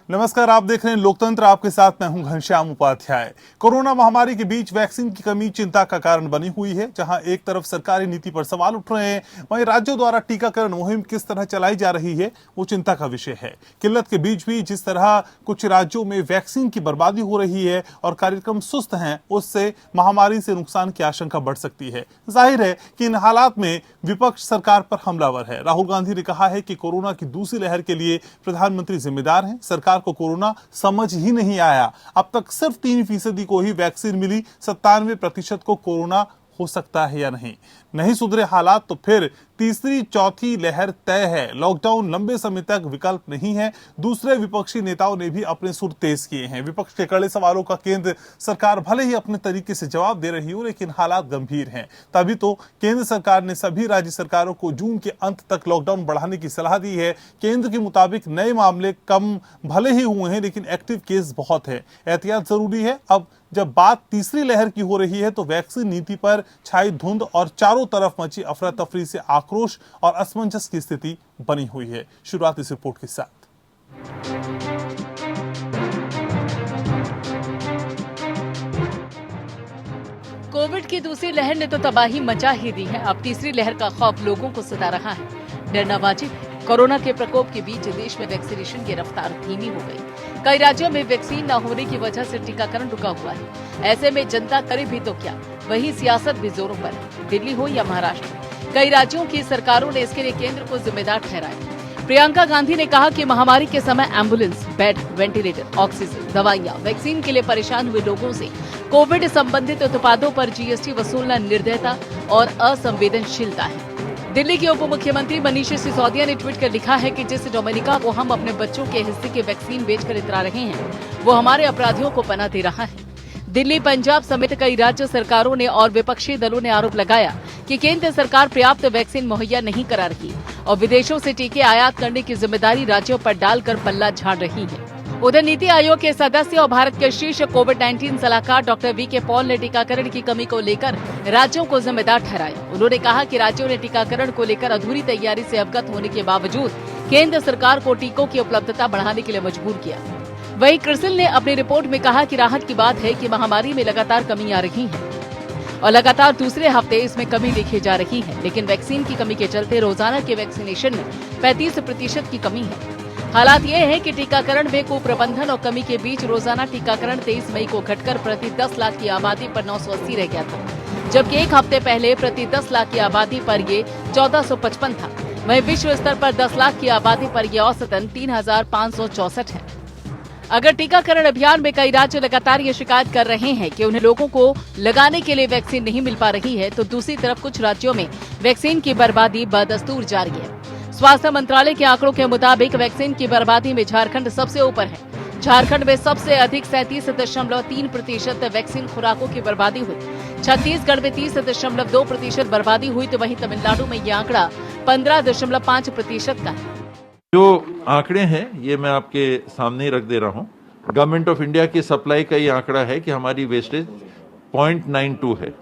नमस्कार, आप देख रहे हैं लोकतंत्र। आपके साथ मैं हूं घनश्याम उपाध्याय। कोरोना महामारी के बीच वैक्सीन की कमी चिंता का कारण बनी हुई है। जहां एक तरफ सरकारी नीति पर सवाल उठ रहे हैं, वहीं राज्यों द्वारा टीकाकरण मुहिम किस तरह चलाई जा रही है वो चिंता का विषय है। किल्लत के बीच भी जिस तरह कुछ राज्यों में वैक्सीन की बर्बादी हो रही है और कार्यक्रम सुस्त हैं, उससे महामारी से नुकसान की आशंका बढ़ सकती है। जाहिर है कि इन हालात में विपक्ष सरकार पर हमलावर है। राहुल गांधी ने कहा है कि कोरोना की दूसरी लहर के लिए प्रधानमंत्री जिम्मेदार हैं। सरकार को कोरोना समझ ही नहीं आया। अब तक सिर्फ 3% को ही वैक्सीन मिली। 97% को कोरोना हो सकता है या नहीं सुधरे हालात तो फिर तीसरी चौथी लहर तय है। लॉकडाउन लंबे समय तक विकल्प नहीं है। दूसरे विपक्षी नेताओं ने भी अपने सुर तेज किए हैं। विपक्ष के कड़े सवालों का केंद्र सरकार भले ही अपने तरीके से जवाब दे रही हो, लेकिन हालात गंभीर हैं। तभी तो केंद्र सरकार ने सभी राज्य सरकारों को जून के अंत तक लॉकडाउन बढ़ाने की सलाह दी है। केंद्र के मुताबिक नए मामले कम भले ही हुए हैं, लेकिन एक्टिव केस बहुत है। एहतियात जरूरी है। अब जब बात तीसरी लहर की हो रही है तो वैक्सीन नीति पर छाई धुंध और चारों तरफ मची अफरा तफरी से आक्रोश और असमंजस की स्थिति बनी हुई है। शुरुआत इस रिपोर्ट के साथ। कोविड की दूसरी लहर ने तो तबाही मचा ही दी है। अब तीसरी लहर का खौफ लोगों को सता रहा है। डरना वाजिब है। कोरोना के प्रकोप के बीच देश में वैक्सीनेशन की रफ्तार धीमी हो गई। कई राज्यों में वैक्सीन न होने की वजह से टीकाकरण रुका हुआ है। ऐसे में जनता करे भी तो क्या, वही सियासत भी जोरों पर है। दिल्ली हो या महाराष्ट्र, कई राज्यों की सरकारों ने इसके लिए केंद्र को जिम्मेदार ठहराया। प्रियंका गांधी ने कहा कि महामारी के समय एम्बुलेंस, बेड, वेंटिलेटर, ऑक्सीजन, दवाइयां, वैक्सीन के लिए परेशान हुए लोगों से कोविड संबंधित उत्पादों पर जीएसटी वसूलना निर्दयता और असंवेदनशीलता है। दिल्ली के उप मुख्यमंत्री मनीष सिसोदिया ने ट्वीट कर लिखा है कि जिस डोमिनिका को हम अपने बच्चों के हिस्से की वैक्सीन बेचकर इतरा रहे हैं, वो हमारे अपराधियों को पनाह दे रहा है। दिल्ली, पंजाब समेत कई राज्य सरकारों ने और विपक्षी दलों ने आरोप लगाया कि केंद्र सरकार पर्याप्त वैक्सीन मुहैया नहीं करा रही और विदेशों से टीके आयात करने की जिम्मेदारी राज्यों पर डालकर पल्ला झाड़ रही है। उधर नीति आयोग के सदस्य और भारत के शीर्ष कोविड-19 सलाहकार डॉक्टर वी.के. पॉल ने टीकाकरण की कमी को लेकर राज्यों को जिम्मेदार ठहराया। उन्होंने कहा कि राज्यों ने टीकाकरण को लेकर अधूरी तैयारी से अवगत होने के बावजूद केंद्र सरकार को टीकों की उपलब्धता बढ़ाने के लिए मजबूर किया। वहीं क्रिसिल ने अपनी रिपोर्ट में कहा कि राहत की बात है कि महामारी में लगातार कमी आ रही है और लगातार दूसरे हफ्ते इसमें कमी देखी जा रही है, लेकिन वैक्सीन की कमी के चलते रोजाना के वैक्सीनेशन में 35% की कमी है। हालात ये है कि टीकाकरण में कुप्रबंधन और कमी के बीच रोजाना टीकाकरण 23 मई को घटकर प्रति 10 लाख की आबादी पर 980 रह गया था, जबकि एक हफ्ते पहले प्रति 10 लाख की आबादी पर ये 1455 था। वहीं विश्व स्तर पर 10 लाख की आबादी पर यह औसतन 3564 है। अगर टीकाकरण अभियान में कई राज्य लगातार ये शिकायत कर रहे हैं कि उन्हें लोगों को लगाने के लिए वैक्सीन नहीं मिल पा रही है, तो दूसरी तरफ कुछ राज्यों में वैक्सीन की बर्बादी बदस्तूर जारी है। स्वास्थ्य मंत्रालय के आंकड़ों के मुताबिक वैक्सीन की बर्बादी में झारखंड सबसे ऊपर है। झारखंड में सबसे अधिक 37.3% वैक्सीन खुराकों की बर्बादी हुई। छत्तीसगढ़ में 30.2% बर्बादी हुई, तो वहीं तमिलनाडु में ये आंकड़ा 15.5% का है। जो आंकड़े हैं ये मैं आपके सामने ही रख दे रहा हूँ। गवर्नमेंट ऑफ इंडिया की सप्लाई का ये आंकड़ा है कि हमारी वेस्टेज 0.92 है।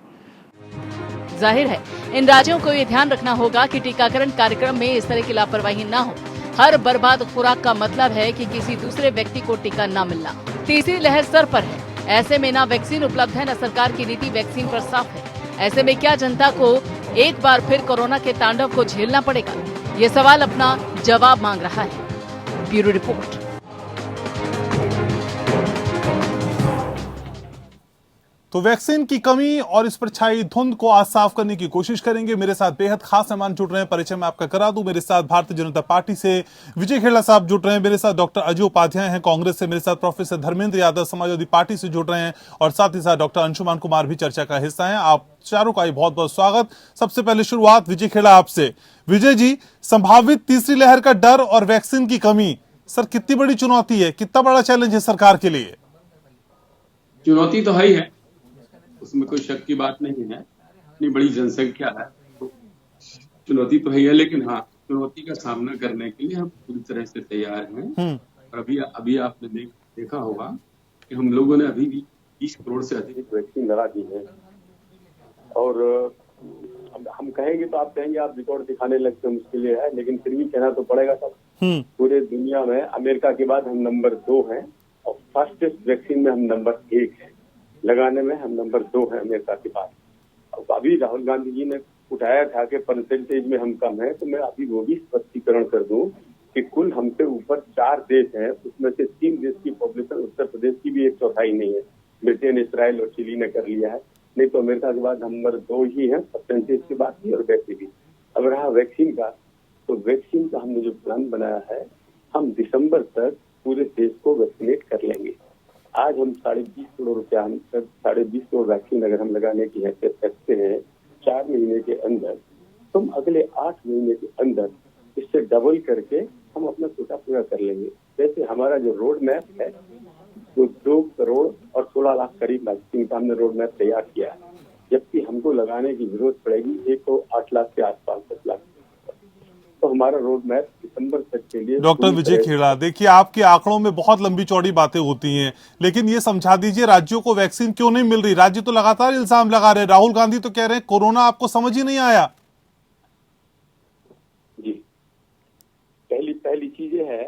जाहिर है इन राज्यों को ये ध्यान रखना होगा कि टीकाकरण कार्यक्रम में इस तरह की लापरवाही न हो। हर बर्बाद खुराक का मतलब है कि किसी दूसरे व्यक्ति को टीका न मिलना। तीसरी लहर सर पर है। ऐसे में न वैक्सीन उपलब्ध है, न सरकार की नीति वैक्सीन पर साफ है। ऐसे में क्या जनता को एक बार फिर कोरोना के तांडव को झेलना पड़ेगा? ये सवाल अपना जवाब मांग रहा है। Bureau report. तो वैक्सीन की कमी और इस पर छाई धुंध को आज साफ करने की कोशिश करेंगे। मेरे साथ बेहद खास मेहमान जुड़ रहे हैं, परिचय मैं आपका करा दूं। मेरे साथ भारतीय जनता पार्टी से विजय खेड़ा साहब जुड़ रहे हैं। मेरे साथ डॉक्टर अजय उपाध्याय हैं कांग्रेस से। मेरे साथ प्रोफेसर धर्मेंद्र यादव समाजवादी पार्टी से जुड़ रहे हैं और साथ ही साथ डॉक्टर अंशुमान कुमार भी चर्चा का हिस्सा है। आप चारों का बहुत बहुत स्वागत। सबसे पहले शुरुआत विजय खेड़ा आपसे। विजय जी, संभावित तीसरी लहर का डर और वैक्सीन की कमी, सर कितनी बड़ी चुनौती है, कितना बड़ा चैलेंज है सरकार के लिए? चुनौती तो है ही है, उसमें कोई शक की बात नहीं है। इतनी बड़ी जनसंख्या है तो चुनौती तो है ही है, लेकिन हाँ, चुनौती का सामना करने के लिए हम पूरी तरह से तैयार हैं। और अभी आपने देखा होगा कि हम लोगों ने अभी भी 20 करोड़ से अधिक वैक्सीन लगा दी है। और हम कहेंगे तो आप कहेंगे आप रिकॉर्ड दिखाने लगते हैं, मुश्किल है, लेकिन फिर भी कहना तो पड़ेगा सब। पूरे दुनिया में अमेरिका के बाद हम नंबर 2 हैं और फास्टेस्ट वैक्सीन में हम नंबर 1 हैं, लगाने में हम नंबर 2 हैं अमेरिका के बाद। अब अभी राहुल गांधी जी ने उठाया था कि परसेंटेज में हम कम हैं, तो मैं अभी वो भी स्पष्टीकरण कर दूं कि कुल हमसे ऊपर 4 देश हैं, उसमें से 3 देश की पॉपुलेशन उत्तर प्रदेश की भी 1/4 नहीं है। ब्रिटेन, इसराइल और चिली ने कर लिया है, नहीं तो अमेरिका के बाद नंबर 2 ही है परसेंटेज की बात की और वैसे भी। अब रहा वैक्सीन का, तो वैक्सीन का हमने जो प्लान बनाया है, हम दिसंबर तक पूरे देश को वैक्सीनेट कर लेंगे। आज हम 20.5 करोड़ रुपया, हम 20.5 करोड़ वैक्सीन अगर हम लगाने की हैसियत रखते हैं 4 महीने के अंदर, तो हम अगले 8 महीने के अंदर इससे डबल करके हम अपना कोटा पूरा कर लेंगे। वैसे हमारा जो रोड मैप है, तो 2 करोड़ और 16 लाख करीब वैक्सीन का हमने रोड मैप तैयार किया है, जबकि हमको लगाने की जरूरत पड़ेगी 108 लाख के आसपास, 10 लाख। तो हमारा रोड मैप दिसंबर तक के लिए। डॉक्टर विजय खेड़ा, देखिए आपके आंकड़ों में बहुत लंबी चौड़ी बातें होती हैं, लेकिन ये समझा दीजिए राज्यों को वैक्सीन क्यों नहीं मिल रही? राज्य तो लगातार इल्जाम लगा रहे हैं, राहुल गांधी तो कह रहे हैं कोरोना आपको समझ ही नहीं आया। जी, पहली चीज ये है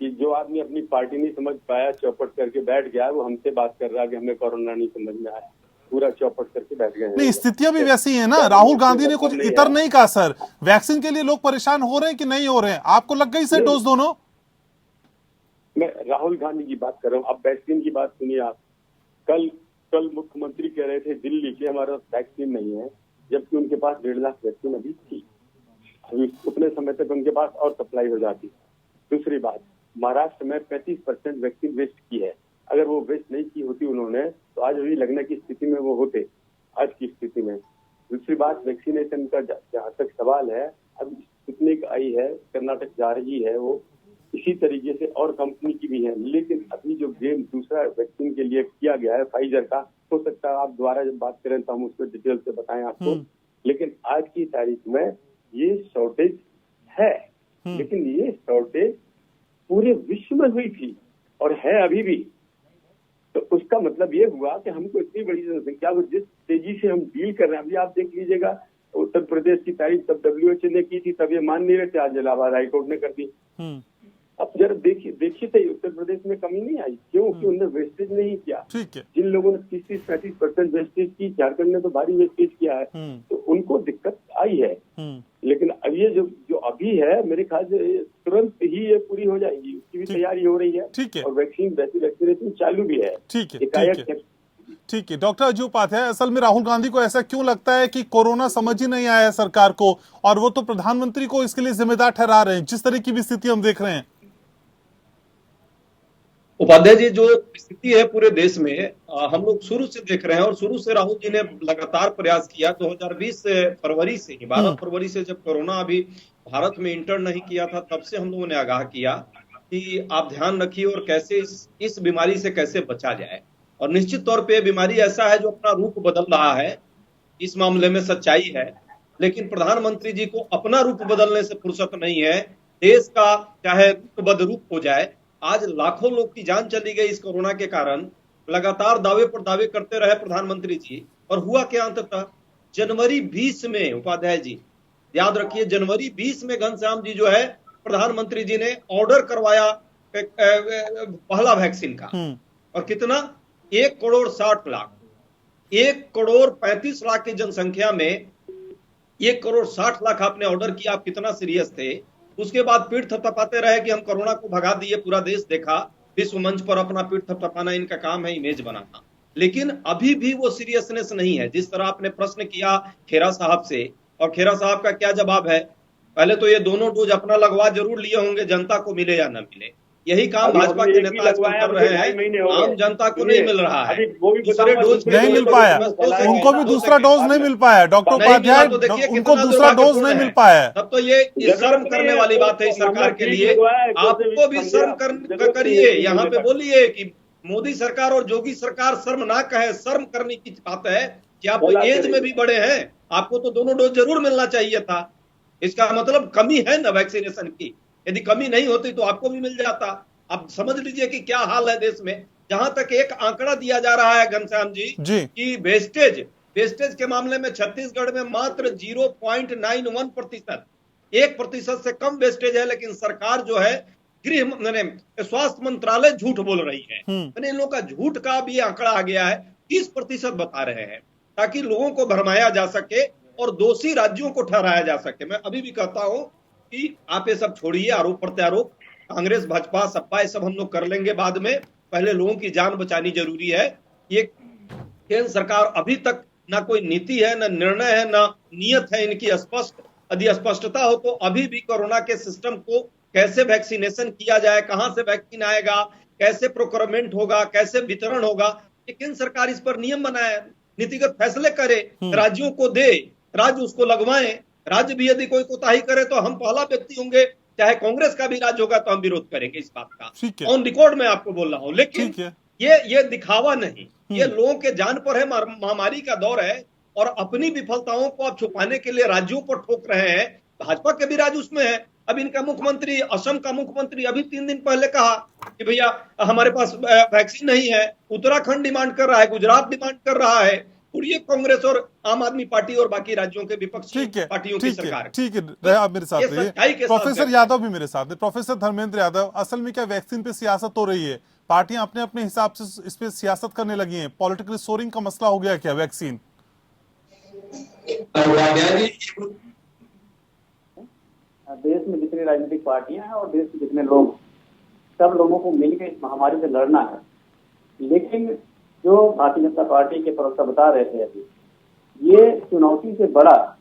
कि जो आदमी अपनी पार्टी नहीं समझ पाया, चौपट करके बैठ गया, वो हमसे बात कर रहा है कि हमें कोरोना नहीं समझ में आया, पूरा चौपट करके बैठ गए हैं। नहीं, स्थितियां भी वैसी है ना। राहुल गांधी ने कुछ इतर नहीं कहा सर, वैक्सीन के लिए लोग परेशान हो रहे हैं कि नहीं हो रहे हैं? आपको लग गई सर डोज दोनों? मैं राहुल गांधी की बात कर रहा हूँ। अब वैक्सीन की बात सुनिए आप। कल मुख्यमंत्री कह रहे थे दिल्ली के हमारे पास वैक्सीन नहीं है, जबकि उनके पास 1.5 लाख वैक्सीन अभी थी। अभी उतने समय तक उनके पास और सप्लाई हो जाती। दूसरी बात, महाराष्ट्र में 35% वैक्सीन वेस्ट की है। अगर वो वेस्ट नहीं की होती उन्होंने, तो आज अभी लगने की स्थिति में वो होते, आज की स्थिति में। दूसरी बात, वैक्सीनेशन का जहाँ तक सवाल है, अब स्पुतनिक आई है, कर्नाटक जा रही है, वो इसी तरीके से और कंपनी की भी है, लेकिन अभी जो गेम दूसरा वैक्सीन के लिए किया गया है फाइजर का, हो सकता है आप दोबारा जब बात करें तो हम उसको डिटेल से बताएं आपको। लेकिन आज की तारीख में ये शॉर्टेज है, लेकिन ये शॉर्टेज पूरे विश्व में हुई थी और है अभी भी। तो उसका मतलब ये हुआ कि हमको इतनी बड़ी जनसंख्या को जिस तेजी से हम डील कर रहे हैं, अभी आप देख लीजिएगा उत्तर प्रदेश की तारीफ तब WHO ने की थी, तब ये मान नहीं रहे थे, आज इलाहाबाद हाईकोर्ट ने कर दी। अब जरा देखिए तो उत्तर प्रदेश में कमी नहीं आई, क्योंकि उन्होंने वेस्टेज नहीं किया। ठीक है। जिन लोगों ने 30-35% वेस्टेज की, झारखंड ने तो भारी वेस्टेज किया है, तो उनको दिक्कत आई है। लेकिन अब ये जो अभी है, मेरे ख्याल से तुरंत ही ये पूरी हो जाएगी, उसकी भी तैयारी हो रही है। ठीक है। और वैक्सीनेशन चालू भी है। ठीक है। ठीक है डॉक्टर अजय उपाध्याय, असल में राहुल गांधी को ऐसा क्यों लगता है कि कोरोना समझ ही नहीं आया सरकार को, और वो तो प्रधानमंत्री को इसके लिए जिम्मेदार ठहरा रहे हैं, जिस तरह की भी स्थिति हम देख रहे हैं? उपाध्याय जी, जो स्थिति है पूरे देश में हम लोग शुरू से देख रहे हैं, और शुरू से राहुल जी ने लगातार प्रयास किया। 2020 फरवरी से ही, 12 फरवरी से जब कोरोना अभी भारत में इंटर नहीं किया था, तब से हम लोगों ने आगाह किया कि आप ध्यान रखिए और कैसे इस बीमारी से कैसे बचा जाए। और निश्चित तौर पे बीमारी ऐसा है जो अपना रूप बदल रहा है, इस मामले में सच्चाई है, लेकिन प्रधानमंत्री जी को अपना रूप बदलने से फुर्सत नहीं है। देश का चाहे बदरूप हो जाए, आज लाखों लोग की जान चली गई इस कोरोना के कारण। लगातार दावे पर दावे करते रहे प्रधानमंत्री जी, और हुआ क्या अंततः? जनवरी 20 में, उपाध्याय जी याद रखिए, जनवरी 20 में घनश्याम जी जो है प्रधानमंत्री जी ने ऑर्डर करवाया पहला वैक्सीन का, और कितना? 1 करोड़ 60 लाख, 1 करोड़ 35 लाख की जनसंख्या में 1 करोड़ 60 लाख आपने ऑर्डर किया। आप कितना सीरियस थे? उसके बाद पीठ थपथपाते रहे कि हम कोरोना को भगा दिए, पूरा देश देखा, विश्व मंच पर अपना पीठ थपथपाना इनका काम है, इमेज बनाना। लेकिन अभी भी वो सीरियसनेस नहीं है। जिस तरह आपने प्रश्न किया खेरा साहब से, और खेरा साहब का क्या जवाब है? पहले तो ये दोनों डोज अपना लगवा जरूर लिए होंगे, जनता को मिले या न मिले। यही काम भाजपा के नेता आजकल कर रहे हैं, आम जनता को नहीं मिल रहा है। दूसरे डोज नहीं मिल पाया, उनको भी दूसरा डोज नहीं मिल पाया। डॉक्टर उपाध्याय, उनको दूसरा डोज नहीं मिल पाया। तब तो ये शर्म करने वाली बात है इस सरकार के लिए। आपको भी शर्म करिए, यहाँ पे बोलिए कि मोदी सरकार और योगी सरकार शर्म ना कहे। शर्म करने की बात है कि आप एज में भी बड़े हैं, आपको तो दोनों डोज जरूर मिलना चाहिए था। इसका मतलब कमी है ना वैक्सीनेशन की। यदि कमी नहीं होती तो आपको भी मिल जाता। अब समझ लीजिए कि क्या हाल है देश में। जहां तक एक आंकड़ा दिया जा रहा है घनश्याम जी कि वेस्टेज के मामले में छत्तीसगढ़ में मात्र 0.91%, 1% से कम वेस्टेज है, लेकिन सरकार जो है स्वास्थ्य मंत्रालय झूठ बोल रही है। इन लोगों का झूठ का भी आंकड़ा आ गया है, 30% बता रहे हैं, ताकि लोगों को भरमाया जा सके और दोषी राज्यों को ठहराया जा सके। मैं अभी भी कहता हूं कि आप ये सब छोड़िए, आरोप प्रत्यारोप, कांग्रेस भाजपा सपा ये सब हम लोग कर लेंगे बाद में, पहले लोगों की जान बचानी जरूरी है। ये केंद्र सरकार अभी तक ना कोई नीति है, ना निर्णय है, ना नियत है इनकी स्पष्ट। यदि स्पष्टता हो तो अभी भी कोरोना के सिस्टम को कैसे वैक्सीनेशन किया जाए, कहां से वैक्सीन आएगा, कैसे प्रोक्योरमेंट होगा, कैसे वितरण होगा, ये केंद्र सरकार इस पर नियम बनाए, नीतिगत फैसले करे, राज्यों को दे, राज्य उसको लगवाएं। राज्य भी यदि कोई कोताही करे तो हम पहला व्यक्ति होंगे, चाहे कांग्रेस का भी राज्य होगा तो हम विरोध करेंगे इस बात का। ऑन रिकॉर्ड में आपको बोल रहा हूं, लेकिन ये दिखावा नहीं, ये लोगों के जान पर है, महामारी का दौर है, और अपनी विफलताओं को आप छुपाने के लिए राज्यों पर ठोक रहे हैं। भाजपा के भी राज्य उसमें है। अब इनका मुख्यमंत्री, असम का मुख्यमंत्री अभी 3 दिन पहले कहा कि भैया हमारे पास वैक्सीन नहीं है। उत्तराखंड डिमांड कर रहा है, गुजरात डिमांड कर रहा है, और ये कांग्रेस और आम आदमी पार्टी और बाकी राज्यों के विपक्षी पार्टियों की सरकार। ठीक है, आप मेरे साथ रहिए। प्रोफेसर यादव भी मेरे साथ है। प्रोफेसर धर्मेंद्र यादव, असल में क्या वैक्सीन पे सियासत हो रही है? पार्टियां अपने अपने हिसाब से इस पे सियासत करने लगी हैं। पॉलिटिकल स्कोरिंग का मसला हो गया क्या वैक्सीन? देश में जितनी राजनीतिक पार्टियां हैं और देश के जितने लोग, सब लोगों को मिलकर इस महामारी से लड़ना है। लेकिन जो भारतीय जनता पार्टी के प्रवक्ता बता रहे थे अभी, ये चुनौती से बड़ा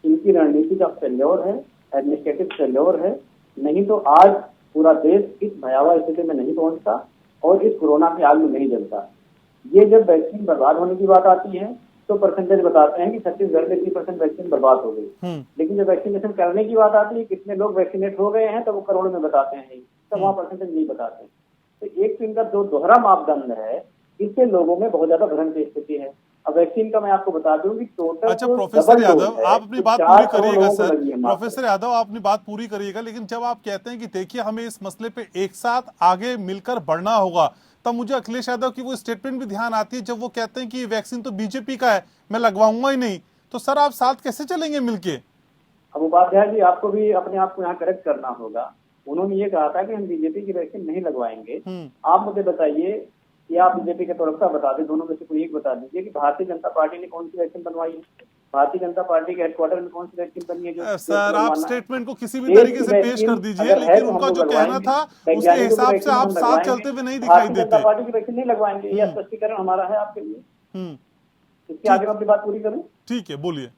इनकी रणनीति का फेल्योर है, एडमिनिस्ट्रेटिव फेल्योर है। नहीं तो आज पूरा देश इस भयावह स्थिति में नहीं पहुंचता और इस कोरोना की आग में नहीं जलता। ये जब वैक्सीन बर्बाद होने की बात आती है तो परसेंटेज बताते हैं कि छत्तीसगढ़ में 30% वैक्सीन बर्बाद हो गई। लेकिन जब वैक्सीनेशन करने की बात आती है, कितने लोग वैक्सीनेट हो गए हैं, तो वो करोड़ में बताते हैं, तो वहाँ परसेंटेज नहीं बताते। तो एक तो इनका जो दोहरा मापदंड है, इससे लोगों में बहुत ज्यादा भ्रम की स्थिति है। अब वैक्सीन का मैं आपको बता दूं कि टोटल। अच्छा प्रोफेसर यादव, आप अपनी बात पूरी करिएगा सर। प्रोफेसर यादव, आप अपनी बात पूरी करिएगा, लेकिन जब आप कहते हैं कि देखिए हमें इस मसले पे एक साथ आगे मिलकर बढ़ना होगा, तब मुझे अखिलेश यादव की वो स्टेटमेंट भी ध्यान आती है जब वो कहते हैं कि ये वैक्सीन तो बीजेपी का है, मैं लगवाऊंगा ही नहीं। तो सर आप साथ कैसे चलेंगे मिलके? अब उपाध्याय जी, आपको भी अपने आप को यहाँ करेक्ट करना होगा। उन्होंने ये कहा था कि हम बीजेपी की वैक्सीन नहीं लगवाएंगे। आप मुझे बताइए, या आप बीजेपी के प्रवक्ता बता दें, दोनों में से कोई एक बता दीजिए कि भारतीय जनता पार्टी ने कौन सी वैक्सीन बनवाई है? भारतीय जनता पार्टी के हेडक्वार्टर में कौन सी वैक्सीन बनी है? जो सर आप स्टेटमेंट को किसी भी तरीके से पेश कर दीजिए, लेकिन उनका जो कहना था उसके हिसाब से आप साथ चलते हुए नहीं दिखाई देते। जनता पार्टी की वैक्सीन नहीं लगवाएंगे, यह स्पष्टीकरण हमारा है आपके लिए। इसके आगे अपनी बात पूरी करूं? ठीक है, बोलिए।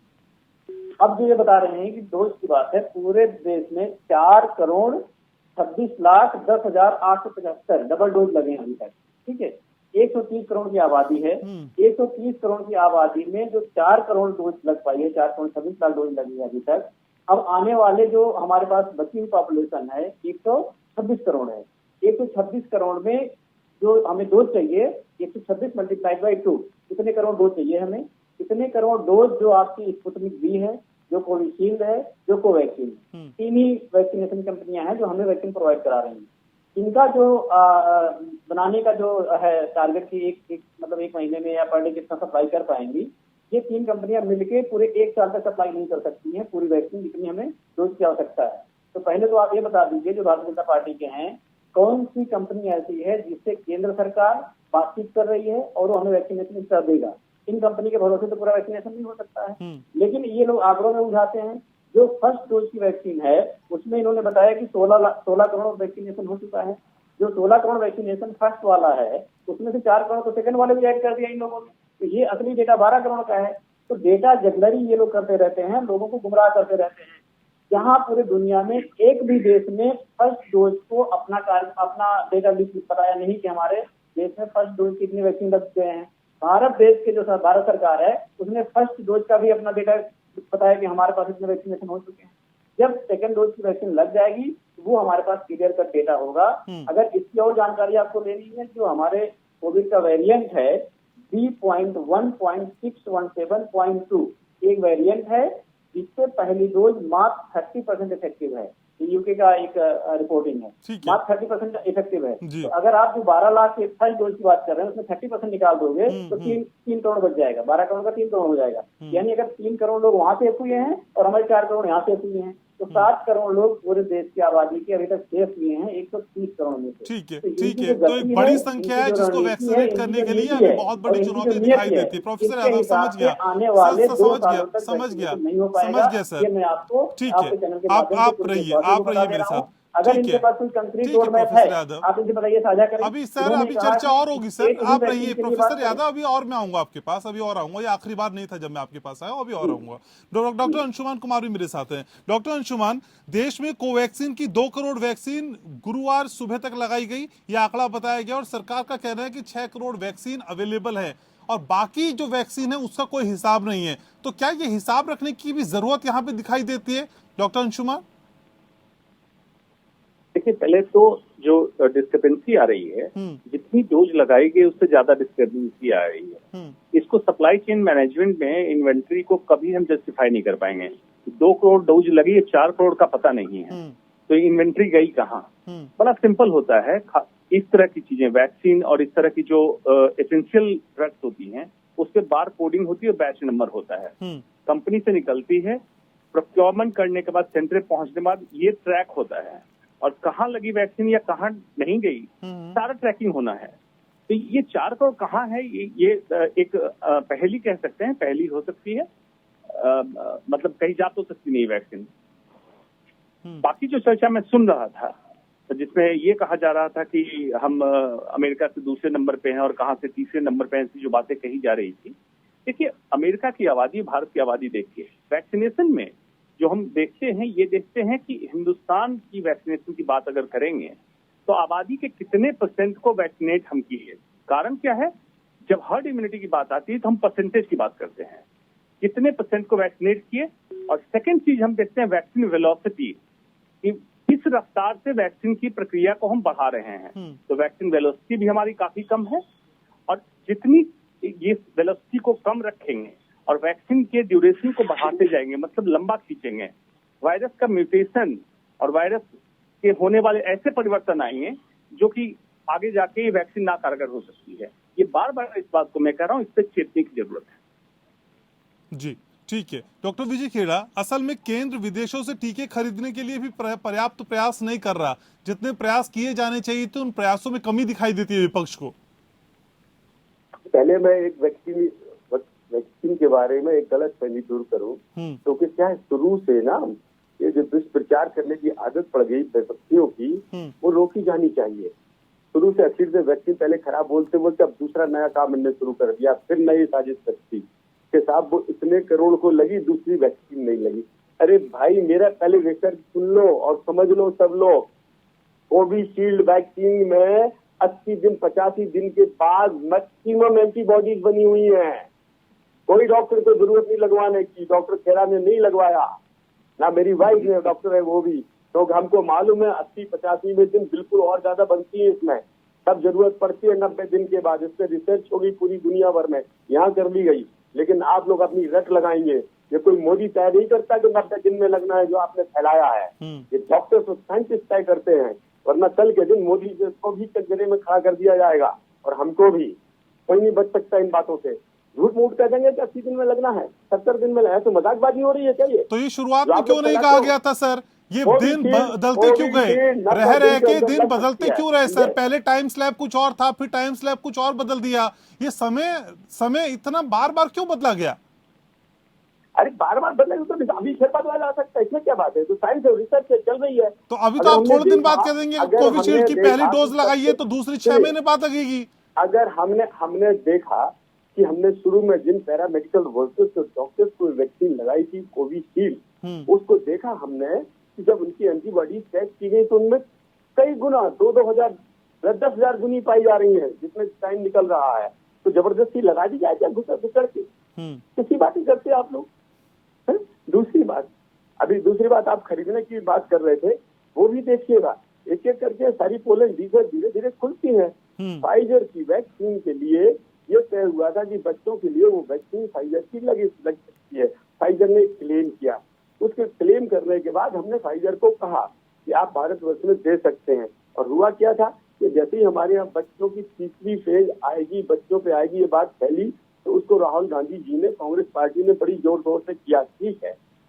अब जो ये बता रहे हैं कि डोज की बात है, पूरे देश में 4,26,10,875 डबल डोज लगे हैं अभी तक। ठीक है, 130 करोड़ की आबादी है। 130 करोड़ की आबादी में जो 4 करोड़ डोज लग पाई है, 4,26 लाख डोज लगी है अभी तक। अब आने वाले जो हमारे पास बची हुई पॉपुलेशन है 126 करोड़ है। 126 करोड़ में जो हमें डोज चाहिए, 126 मल्टीप्लाइड बाई 2, कितने करोड़ डोज चाहिए हमें? कितने करोड़ डोज जो आपकी स्पुतनिक वी है, जो कोविशील्ड है, जो कोवैक्सीन, 3 ही वैक्सीनेशन कंपनियां हैं जो हमें वैक्सीन प्रोवाइड करा रही हैं। इनका जो बनाने का जो है टारगेट की एक महीने में या पर डे कितना सप्लाई कर पाएंगी, ये 3 कंपनियां मिलके पूरे 1 साल तक सप्लाई नहीं कर सकती हैं पूरी वैक्सीन जितनी हमें डोज की आवश्यकता है। तो पहले तो आप ये बता दीजिए, जो भारतीय जनता पार्टी के हैं, कौन सी कंपनी ऐसी है जिससे केंद्र सरकार बातचीत कर रही है और वो हमें वैक्सीनेशन कर देगा? इन कंपनी के भरोसे तो पूरा वैक्सीनेशन नहीं हो सकता है। लेकिन ये लोग आग्रह में उठाते हैं। जो फर्स्ट डोज की वैक्सीन है उसमें इन्होंने बताया कि 16 करोड़ वैक्सीनेशन हो चुका है। जो 16 करोड़ वैक्सीनेशन फर्स्ट वाला है, उसमें से 4 करोड़ तो सेकंड वाले भी ऐड कर दिया इन लोगों ने। तो ये असली डेटा 12 करोड़ का है। तो डेटा जगलरी ये लोग करते रहते हैं, लोगों को गुमराह करते रहते हैं। जहां पूरे दुनिया में एक भी देश ने फर्स्ट डोज को अपना डेटा बताया नहीं कि हमारे देश में फर्स्ट डोज कितनी वैक्सीन लग गए हैं। भारत देश के जो भारत सरकार है उसने फर्स्ट डोज का भी अपना डेटा बताया कि हमारे पास इतने वैक्सीनेशन हो चुके हैं। जब सेकंड डोज की वैक्सीन लग जाएगी वो हमारे पास क्लियर कट डेटा होगा। अगर इसकी और जानकारी आपको लेनी है, जो हमारे कोविड का वेरिएंट है B.1.617.2, एक वेरिएंट है जिससे पहली डोज मात्र 30% इफेक्टिव है। यूके का एक रिपोर्टिंग है, मात्र 30% इफेक्टिव है। तो अगर आप जो 12 लाख के फर्स्ट डोज की बात कर रहे हैं उसमें 30% निकाल दोगे तो 3 करोड़ बच जाएगा। 12 करोड़ का 3 करोड़ हो जाएगा। यानी अगर 3 करोड़ लोग वहां से हुए हैं और हमारे 4 करोड़ यहाँ से हुए हैं, तो 7 करोड़ लोग पूरे देश की आबादी के अभी तक सेफ हुए हैं 130 करोड़ में से। ठीक है, तो ठीक इनकी है। जो तो गति एक बड़ी है, संख्या इनकी है जो जिसको रणनीति वैक्सीनेट है, करने इनकी के जो लिए नीति अभी है, बहुत और बड़ी इनकी जो चुनौती नीयत दिखाई है, देती है। प्रोफेसर इसके यादव हिसाब समझ से गया, आने वाले 2 समझ गया, सालों तक समझ गया, वैक्सीनेशन नहीं हो पाएगा। समझ गया सर। ये मैं आपको ठीक है, आपके चैनल के माध्यम से आप कुछ रहिए, रिकॉर्डिंग आप बता रहिए दे मेरे रहा हूँ। साथ। अगर ठीक इनके है, पास कोई कंक्रीट ठीक है रोड मैप है, प्रोफेसर यादव। आप इनसे बताइए, साझा करें। अभी सर, इन्होंने अभी कहा चर्चा कि और होगी सर, स्टेट ही आप वैक्सीन रहिए के लिए बात प्रोफेसर करें। यादव। अभी और मैं आऊंगा आपके पास, अभी और आऊंगा। ये आखिरी बार नहीं था जब मैं आपके पास आया, अभी और आऊंगा। डॉक्टर अंशुमान कुमार भी मेरे साथ हैं। डॉक्टर अंशुमान, देश में कोवैक्सीन की 2 करोड़ वैक्सीन गुरुवार सुबह तक लगाई गई, यह आंकड़ा बताया गया, और सरकार का कहना है कि 6 करोड़ वैक्सीन अवेलेबल है और बाकी जो वैक्सीन है उसका कोई हिसाब नहीं है। तो क्या ये हिसाब रखने की भी जरूरत यहाँ पे दिखाई देती है डॉक्टर अंशुमान? देखिए, पहले तो जो डिस्क्रिपेंसी आ रही है, जितनी डोज लगाई गई उससे ज्यादा डिस्क्रिपेंसी आ रही है। इसको सप्लाई चेन मैनेजमेंट में इन्वेंट्री को कभी हम जस्टिफाई नहीं कर पाएंगे। 2 करोड़ डोज लगी है, 4 करोड़ का पता नहीं है, तो इन्वेंट्री गई कहाँ? बड़ा सिंपल होता है। इस तरह की चीजें, वैक्सीन और इस तरह की जो एसेंशियल ड्रग्स होती हैं, उसके बार कोडिंग होती है, बैच नंबर होता है, कंपनी से निकलती है, प्रोक्योरमेंट करने के बाद सेंटर पहुंचने के बाद ये ट्रैक होता है, और कहाँ लगी वैक्सीन या कहाँ नहीं गई, सारा ट्रैकिंग होना है। तो ये 4 करोड़ कहाँ है, ये एक पहेली कह सकते हैं, पहेली हो सकती है, मतलब कहीं जा तो सकती नहीं वैक्सीन। बाकी जो चर्चा मैं सुन रहा था, जिसमें ये कहा जा रहा था कि हम अमेरिका से दूसरे नंबर पे हैं और कहाँ से तीसरे नंबर पे हैं, ऐसी जो बातें कही जा रही थी। देखिए, अमेरिका की आबादी, भारत की आबादी देखिए, वैक्सीनेशन में जो हम देखते हैं, ये देखते हैं कि हिंदुस्तान की वैक्सीनेशन की बात अगर करेंगे तो आबादी के कितने % को वैक्सीनेट हम किए। कारण क्या है, जब हर्ड इम्यूनिटी की बात आती है तो हम परसेंटेज की बात करते हैं, कितने % को वैक्सीनेट किए। और सेकंड चीज हम देखते हैं वैक्सीन वेलोसिटी, कि किस रफ्तार से वैक्सीन की प्रक्रिया को हम बढ़ा रहे हैं। तो वैक्सीन वेलोसिटी भी हमारी काफी कम है, और जितनी ये वेलोसिटी को कम रखेंगे और वैक्सीन के ड्यूरेशन को बढ़ाते जाएंगे, मतलब लंबा खींचेंगे, वायरस का म्यूटेशन और वायरस के होने वाले ऐसे परिवर्तन आएंगे जो कि आगे जाके ये वैक्सीन ना कारगर हो सकती है। ये बार बार इस बात को मैं कह रहा हूँ, इससे चेतने की जरूरत है। जी ठीक है। डॉक्टर विजय खेड़ा, असल में केंद्र विदेशों से टीके खरीदने के लिए भी पर्याप्त प्रयास नहीं कर रहा। जितने प्रयास किए जाने चाहिए थे उन प्रयासों में कमी दिखाई देती है विपक्ष को। पहले मैं एक वैक्सीन के बारे में एक गलत फहमी दूर करूं, क्योंकि क्या है, शुरू से ना ये जो दुष्प्रचार करने की आदत पड़ गई व्यक्तियों की, वो रोकी जानी चाहिए। शुरू से आखिर से वैक्सीन पहले खराब बोलते बोलते अब दूसरा नया काम इनने शुरू कर दिया, फिर नई साजिश रखी के साथ वो इतने करोड़ को लगी, दूसरी वैक्सीन नहीं लगी। अरे भाई, मेरा पहले रिसर्च सुन लो और समझ लो सब लोग। कोविशील्ड वैक्सीन में 80 दिन 85 दिन के बाद मैक्सिमम एंटीबॉडीज बनी हुई हैं। कोई डॉक्टर को जरूरत नहीं लगवाने की। डॉक्टर खेड़ा ने नहीं लगवाया, ना मेरी वाइफ ने, डॉक्टर है वो भी, तो हमको मालूम है 80-85वें दिन बिल्कुल और ज्यादा बनती है इसमें, तब जरूरत पड़ती है 90 दिन के बाद। इस पर रिसर्च होगी पूरी दुनिया भर में, यहाँ कर ली गई, लेकिन आप लोग अपनी रट लगाएंगे। ये कोई मोदी तय नहीं करता कि 90 दिन में लगना है जो आपने फैलाया है, ये डॉक्टर तो साइंटिस्ट तय करते हैं, वरना कल के दिन मोदी को भी कचरे में खड़ा कर दिया जाएगा और हमको भी। कोई नहीं बच सकता इन बातों से। झूठ मूठ कह देंगे कि 80 दिन में लगना है, 70 दिन में है, तो मजाकबाजी हो रही है क्या? ये तो ये शुरुआत में क्यों नहीं कहा गया था सर? ये दिन बदलते क्यों गए, रह के दिन बदलते क्यों रहे सर? पहले टाइम स्लैब कुछ और था, फिर टाइम स्लैब कुछ और बदल दिया। ये समय इतना बार बार क्यों बदला गया? अरे बार बार बदलेगा तो अभी फिर बदला जा सकता है, इसमें क्या बात है? तो साइंस और रिसर्च चल रही है। तो अभी तो आप थोड़े दिन बाद कह देंगे कोविशील्ड की पहली डोज लगाई है तो दूसरी 6 महीने बाद लगेगी। अगर हमने देखा कि हमने शुरू में जिन पैरामेडिकल वर्कर्स और डॉक्टर्स को वैक्सीन लगाई थी कोविशील्ड, उसको देखा हमने कि जब उनकी एंटीबॉडी टेस्ट की गई तो उनमें कई गुना 2,000 10,000 गुनी पाई जा रही है, जिसमें टाइम निकल रहा है। तो जबरदस्ती लगा दी जाए क्या घुसड़ के? किसी बात ही करते आप लोग। दूसरी बात आप खरीदने की बात कर रहे थे, वो भी देखिएगा, एक एक करके सारी पोलें धीरे धीरे खुलती हैं। फाइजर की वैक्सीन के लिए ये तय हुआ था कि बच्चों के लिए वो वैक्सीन फाइजर की लग सकती है। फाइजर ने क्लेम किया, उसके क्लेम करने के बाद हमने फाइजर को कहा कि आप भारतवर्ष में दे सकते हैं। और हुआ क्या था कि जैसे ही हमारे यहाँ बच्चों की तीसरी फेज आएगी, बच्चों पे आएगी, ये बात फैली, तो उसको राहुल गांधी जी ने, कांग्रेस पार्टी ने बड़ी जोर शोर से किया।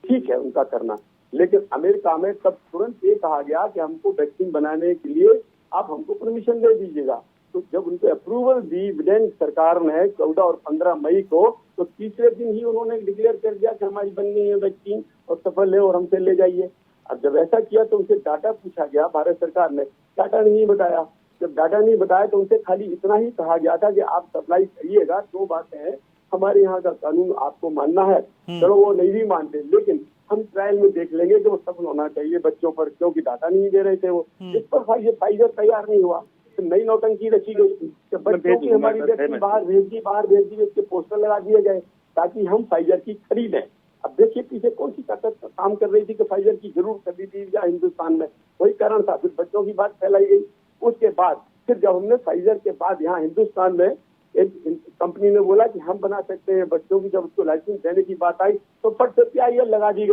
ठीक है उनका करना, लेकिन अमेरिका में तब तुरंत ये कहा गया कि हमको वैक्सीन बनाने के लिए आप हमको परमिशन दे दीजिएगा। तो जब उनको अप्रूवल दी बिडेन सरकार ने 14 और 15 मई को, तो तीसरे दिन ही उन्होंने डिक्लेयर कर दिया कि हमारी बन गई है वैक्सीन और सफल है और हमसे ले जाइए। अब जब ऐसा किया तो उनसे डाटा पूछा गया, भारत सरकार ने डाटा नहीं बताया। जब डाटा नहीं बताया तो उनसे खाली इतना ही कहा गया था कि आप सप्लाई करिएगा, 2 बातें हैं, हमारे यहाँ का कानून आपको मानना है। चलो वो नहीं भी मानते, लेकिन हम ट्रायल में देख लेंगे कि वो सफल होना चाहिए बच्चों पर, क्योंकि डाटा नहीं दे रहे थे वो। इस पर फाइजर तैयार नहीं हुआ, तो नई नौटंकी रची गई कि बच्चों की हमारी वैक्सीन बाहर भेज दी, उसके पोस्टर लगा दिए गए ताकि हम फाइजर की खरीदें। अब देखिए पीछे कौन सी ताकत काम कर रही थी कि फाइजर की जरूर खरीदी जाए हिंदुस्तान में, वही कारण था। फिर बच्चों की बात फैलाई गई। उसके बाद फिर जब हमने फाइजर के बाद यहाँ हिंदुस्तान में एक कंपनी ने बोला कि हम बना सकते हैं बच्चों की, जब उसको लाइसेंस देने की बात आई तो फट से PIL लगवा दी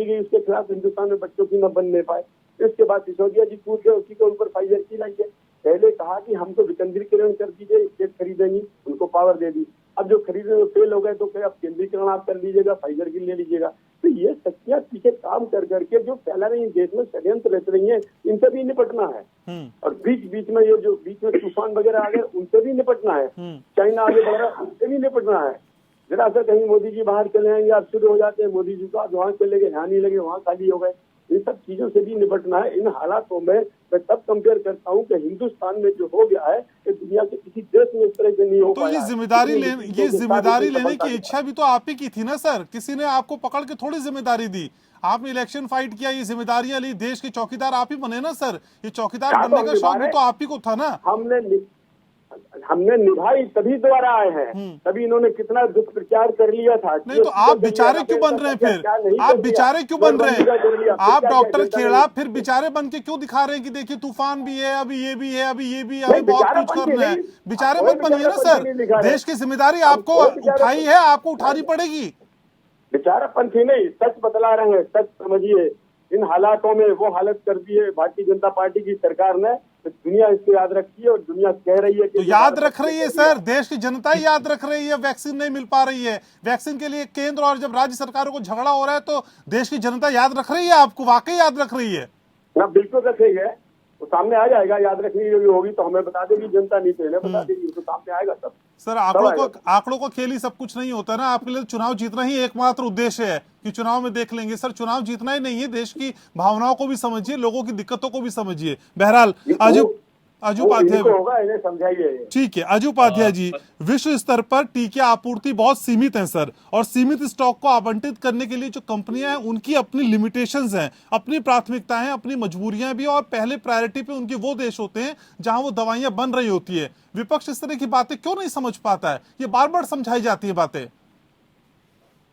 गई उसके खिलाफ, हिंदुस्तान में बच्चों की न बनने पाए। इसके बाद सिसोदिया जी कूद गए, उसी के ऊपर फाइजर की लाइए। पहले कहा कि हमको विकेंद्रीकरण कर दीजिए, स्टेट खरीदेंगी, उनको पावर दे दी। अब जो खरीदे वो फेल हो गए तो क्या अब केंद्रीकरण आप कर लीजिएगा, फाइजर की ले लीजिएगा। तो ये शक्तियां पीछे काम कर करके जो फैला रही है देश में, षड्यंत्र रच रही है, इनसे भी निपटना है। और बीच में ये जो बीच में तूफान वगैरह आ गए उनसे भी निपटना है। चाइना आगे बढ़ रहा है, उनसे भी निपटना है। जरा सा कहीं मोदी जी बाहर चले आएंगे, आप शुरू हो जाते हैं मोदी जी का, वहां चले गए, यहाँ नहीं लगे, वहाँ खाली हो गए। इन सब चीजों से भी निपटना है। इन हालातों में मैं तब कंपेयर करता हूँ कि हिंदुस्तान में जो हो गया है कि दुनिया के किसी देश में इस तरह से नहीं हो तो पाया। ये जिम्मेदारी लेने की इच्छा भी तो आप ही की थी ना सर, किसी ने आपको पकड़ के थोड़ी जिम्मेदारी दी। आपने इलेक्शन फाइट किया, ये जिम्मेदारियां ली, देश के चौकीदार आप ही बने ना सर। ये चौकीदार बनने का शौक भी तो आप ही को था ना। हमने निभाई, तभी दोबारा आए हैं। तभी इन्होंने कितना दुष्प्रचार कर लिया था। नहीं तो आप बेचारे क्यों बन रहे हैं फिर? आप बेचारे क्यों बन रहे हैं? आप डॉक्टर खेड़ा फिर बेचारे बन के क्यों दिखा रहे हैं कि देखिए तूफान भी है, अभी ये भी है, अभी ये भी है, अभी बहुत कुछ करना है। बेचारे मत बनिए ना सर, देश की जिम्मेदारी आपको उठाई है, आपको उठानी पड़ेगी। बेचारापन थी नहीं, सच बतला रहे हैं, सच समझिए। इन हालातों में वो हालत कर दी है भारतीय जनता पार्टी की सरकार ने, तो दुनिया इसको याद रखी है और दुनिया कह रही है कि तो याद रख रही है सर, देश की जनता ही याद रख रही है। वैक्सीन नहीं मिल पा रही है, वैक्सीन के लिए केंद्र और जब राज्य सरकारों को झगड़ा हो रहा है तो देश की जनता याद रख रही है, आपको वाकई याद रख रही है ना। बिल्कुल रख रही है, वो सामने आ जाएगा। याद रखनी होगी तो हमें बता देगी जनता, नहीं तो इन्हें बता देगी, तो सामने आएगा सब। सर आंकड़ों को खेल ही सब कुछ नहीं होता ना। आपके लिए चुनाव जीतना ही एकमात्र उद्देश्य है कि चुनाव में देख लेंगे। सर चुनाव जीतना ही नहीं है, देश की भावनाओं को भी समझिए, लोगों की दिक्कतों को भी समझिए। बहरहाल अजू उपाध्याय होगा, इन्हें समझाइए। ठीक है अजू उपाध्याय जी, विश्व स्तर पर टीके आपूर्ति बहुत सीमित है सर, और सीमित स्टॉक को आवंटित करने के लिए जो कंपनियां हैं उनकी अपनी लिमिटेशंस हैं, अपनी प्राथमिकताएं, अपनी मजबूरियां भी, और पहले प्रायोरिटी पे उनके वो देश होते हैं जहां वो दवाइयां बन रही होती है। विपक्ष इस तरह की बातें क्यों नहीं समझ पाता है? ये बार बार समझाई जाती है बातें।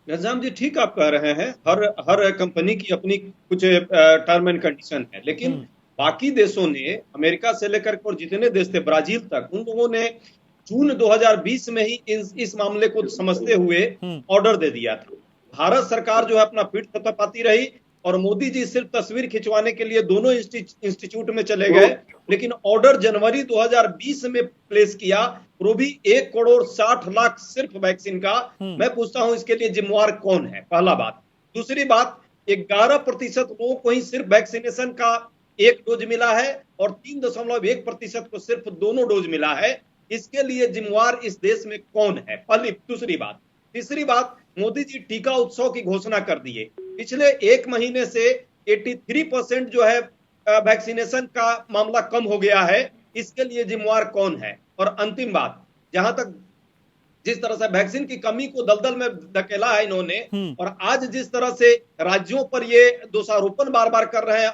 निजाम जी ठीक आप कह रहे हैं, हर कंपनी की अपनी कुछ टर्म एंड कंडीशन है, लेकिन बाकी देशों ने, अमेरिका से लेकर और जितने देश थे, ब्राजील तक, उन लोगों ने जून 2020 में ही इस मामले को समझते हुए ऑर्डर दे दिया था। भारत सरकार जो है अपना पीठ थपथपाती रही और मोदी जी सिर्फ तस्वीर खिंचवाने के लिए दोनों इंस्टीट्यूट में चले गए, लेकिन ऑर्डर जनवरी 2020 में प्लेस किया, वो भी 1,60,00,000 सिर्फ वैक्सीन का। मैं पूछता हूं इसके लिए जिम्मेवार कौन है? पहला बात। दूसरी बात, 11% लोगों को ही सिर्फ वैक्सीनेशन का 1 डोज मिला है और 3.1% को सिर्फ दोनों डोज मिला है। इसके लिए जिम्मेवार इस देश में कौन है? पहली। दूसरी बात। तीसरी बात, मोदी जी टीका उत्सव की घोषणा कर दिए। पिछले 1 महीने से 83% जो है वैक्सीनेशन का मामला कम हो गया है। इसके लिए जिम्मेवार कौन है? और अंतिम बात, जहां तक जिस तरह से वैक्सीन की कमी को दलदल में धकेला है इन्होंने, और आज जिस तरह से राज्यों पर ये दोषारोपण बार बार कर रहे हैं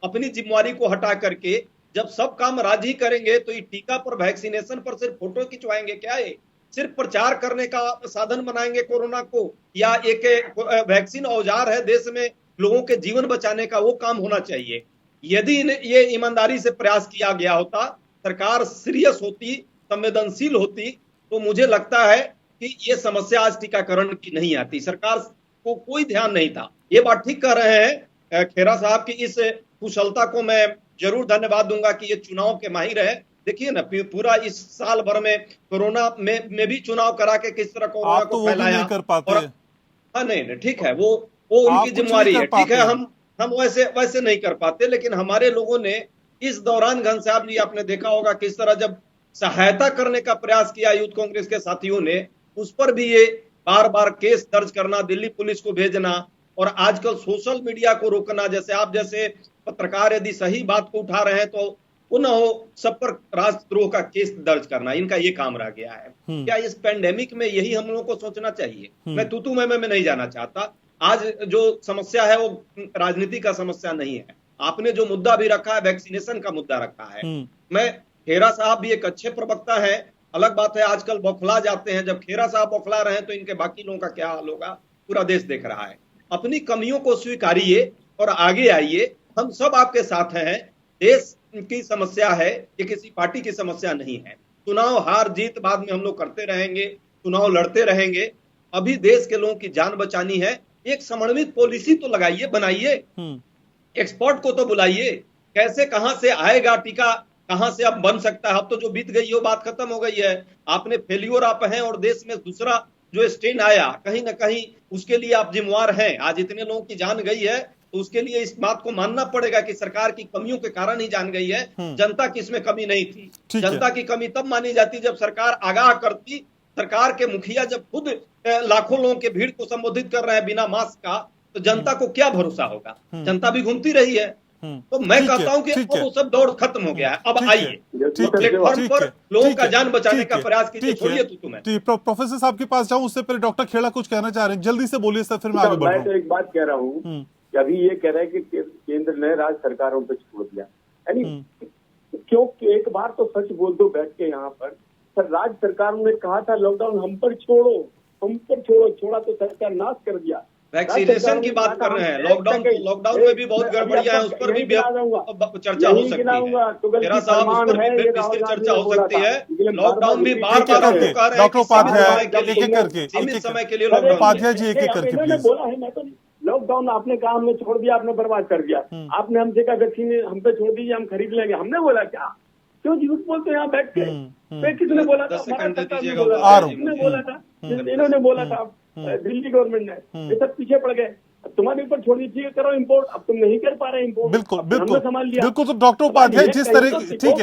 अपनी जिम्मेवारी को हटा करके, जब सब काम राज्य ही करेंगे तो ये टीका पर, वैक्सीनेशन पर सिर्फ फोटो खिंचवाएंगे क्या? है सिर्फ प्रचार करने का साधन बनाएंगे कोरोना को, या एक वैक्सीन औजार है देश में लोगों के जीवन बचाने का, वो काम होना चाहिए। यदि ये ईमानदारी से प्रयास किया गया होता, सरकार सीरियस होती, संवेदनशील होती, तो मुझे लगता है कि ये समस्या आज टीकाकरण की नहीं आती। सरकार को कोई ध्यान नहीं था। ये बात ठीक कह रहे हैं खेरा साहब की, इस कुशलता को मैं जरूर धन्यवाद दूंगा कि ये चुनाव के माहिर है। देखिए ना, पूरा इस साल भर में कोरोना में भी चुनाव करा के किस तरह कोरोना को फैलाया। नहीं कर पाते। हाँ नहीं ठीक है, वो वो आप उनकी कुछ नहीं जिम्मेवारी कर है। ठीक है, पाते। हम वैसे नहीं कर पाते, लेकिन हमारे लोगों ने इस दौरान, घनश्याम जी आपने देखा होगा किस तरह जब सहायता करने का प्रयास किया यूथ कांग्रेस के साथियों ने, उस पर भी ये बार बार केस दर्ज करना, दिल्ली पुलिस को भेजना, और आजकल सोशल मीडिया को रोकना। जैसे आप जैसे पत्रकार यदि सही बात को उठा रहे हैं तो पुनः हो सब पर राष्ट्रद्रोह का केस दर्ज करना, इनका ये काम रह गया है। क्या इस पेंडेमिक में यही हम लोगों को सोचना चाहिए? मैं तू मैं नहीं जाना चाहता। आज जो समस्या है वो राजनीति का समस्या नहीं है। आपने जो मुद्दा भी रखा है, वैक्सीनेशन का मुद्दा रखा है। मैं खेरा साहब भी एक अच्छे प्रवक्ता है, अलग बात है आजकल बौखला जाते हैं। जब खेरा साहब बौखला रहे हैं तो इनके बाकी लोगों का क्या हाल होगा, पूरा देश देख रहा है। अपनी कमियों को स्वीकारिए और आगे आइए, हम सब आपके साथ हैं। देश की समस्या है, ये किसी पार्टी की समस्या नहीं है। चुनाव हार जीत बाद में हम लोग करते रहेंगे, चुनाव लड़ते रहेंगे। अभी देश के लोगों की जान बचानी है। एक समन्वित पॉलिसी तो लगाइए, बनाइए, एक्सपर्ट को तो बुलाइए। कैसे कहां से आएगा टीका, कहां से अब बन सकता है? अब तो जो बीत गई वो बात खत्म हो गई है। आपने फेल्योर आप हैं, और देश में दूसरा जो स्ट्रेन आया, कहीं ना कहीं उसके लिए आप जिम्मेवार हैं। आज इतने लोगों की जान गई है तो उसके लिए इस बात को मानना पड़ेगा कि सरकार की कमियों के कारण ही जान गई है। जनता की इसमें कमी नहीं थी। जनता की कमी तब मानी जाती जब सरकार आगाह करती। सरकार के मुखिया जब खुद लाखों लोगों के भीड़ को संबोधित कर रहे हैं बिना मास्क का, तो जनता को क्या भरोसा होगा? जनता भी घूमती रही है। तो मैं कहता हूं कि अब वो सब दौड़ खत्म हो गया है। अब आइए प्लेटफॉर्म पर लोगों का जान बचाने का प्रयास कीजिए। छोड़िए तुम्हें। प्रोफेसर साहब के पास जाऊं उससे पहले डॉक्टर खेड़ा कुछ कहना चाह रहे हैं, जल्दी से बोलिए सर, फिर मैं आगे बढ़ रहा हूं। मैं तो एक बात कह रहा हूँ कि अभी ये कह रहे हैं कि केंद्र ने राज्य सरकारों पर छोड़ दिया, यानी क्योंकि एक बार तो सच बोल दो बैठ के यहाँ पर। सर, राज्य सरकारों ने कहा था लॉकडाउन हम पर छोड़ो, छोड़ा तो सरकार नाश कर दिया। वैक्सीनेशन की बात कर रहे हैं। लॉकडाउन में भी बहुत गड़बड़ियां हैं, उस पर भी चर्चा हो सकती है। मेरा साहब, उस पर भी विस्तृत चर्चा हो सकती है। लॉकडाउन भी बार बार डॉक्टर उपाध्याय सीमित समय के लिए लॉकडाउन। उपाध्याय जी एक एक करके इन्होंने बोला है, मैं तो लॉकडाउन आपने कहा हमने छोड़ दिया, आपने बर्बाद कर दिया। आपने हमसे कहा वैक्सीन हम पे छोड़ दीजिए, हम खरीद लेंगे। हमने बोला क्या? क्यों झूठ बोलते हैं यहाँ बैठ के? किसने बोला था? इन्होंने बोला था, दिल्ली गवर्नमेंट ने। ये सब पीछे पड़ गए। तुम्हारे ऊपर छोड़ दीजिए, करो इम्पोर्ट। अब तुम नहीं कर पा रहे इम्पोर्ट। बिल्कुल संभाल लिया। बिल्कुल। तो डॉक्टर उपाध्याय जिस तरह,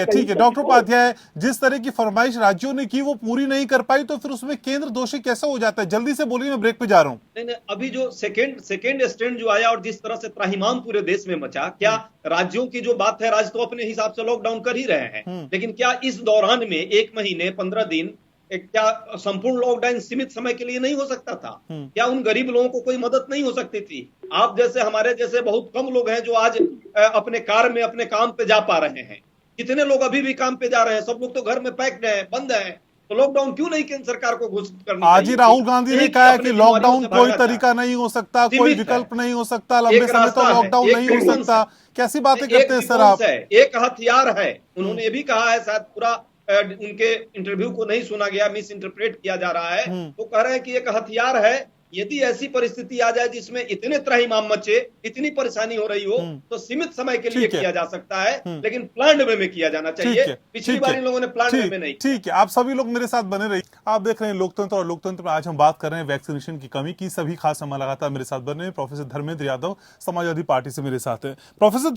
ठीक है डॉक्टर उपाध्याय, जिस तरह की फरमाइश राज्यों ने की वो पूरी नहीं कर पाई, तो फिर उसमें केंद्र दोषी कैसे हो जाता है? जल्दी से बोलिए, मैं ब्रेक पे जा रहा हूँ। नहीं, अभी जो सेकेंड स्ट्रेंड जो आया और जिस तरह से त्राहिमाम पूरे देश में मचा, क्या राज्यों की जो बात है, राज्य तो अपने हिसाब से लॉकडाउन कर ही रहे हैं, लेकिन क्या इस दौरान में 1 महीने 15 दिन क्या संपूर्ण लॉकडाउन सीमित समय के लिए नहीं हो सकता था? क्या उन गरीब लोगों को कोई मदद नहीं हो सकती थी? आप जैसे, हमारे जैसे बहुत कम लोग हैं जो आज अपने कार में अपने काम पे जा पा रहे हैं। कितने लोग अभी भी काम पे जा रहे हैं? सब लोग तो घर में पैक्ड हैं, बंद हैं। तो लॉकडाउन क्यों नहीं केंद्र सरकार को घोषित करनी? आज ही राहुल गांधी ने कहा है कि लॉकडाउन कोई तरीका नहीं हो सकता, कोई विकल्प नहीं हो सकता, लंबे समय तो लॉकडाउन नहीं हो सकता। कैसी बातें करते हैं सर आप? एक हथियार है। उन्होंने ये भी कहा है, शायद पूरा उनके इंटरव्यू को नहीं सुना गया, मिस इंटरप्रेट किया जा रहा है। तो कह रहे हैं कि एक हथियार है, यदि ऐसी परिस्थिति आ जाए जिसमें इतने त्राहिमाम मचे, इतनी परेशानी हो रही हो, तो सीमित समय के लिए किया जा सकता है, लेकिन प्लान्ड वे में किया जाना चाहिए। पिछली बार इन लोगों ने प्लान्ड वे में नहीं। ठीक है, आप सभी लोग मेरे साथ बने रहिए। आप देख रहे हैं लोकतंत्र, और लोकतंत्र में आज हम बात कर रहे हैं वैक्सीनेशन की कमी की। सभी खास समय लगातार मेरे साथ बने हैं। प्रोफेसर धर्मेंद्र यादव समाजवादी पार्टी से मेरे साथ है। प्रोफेसर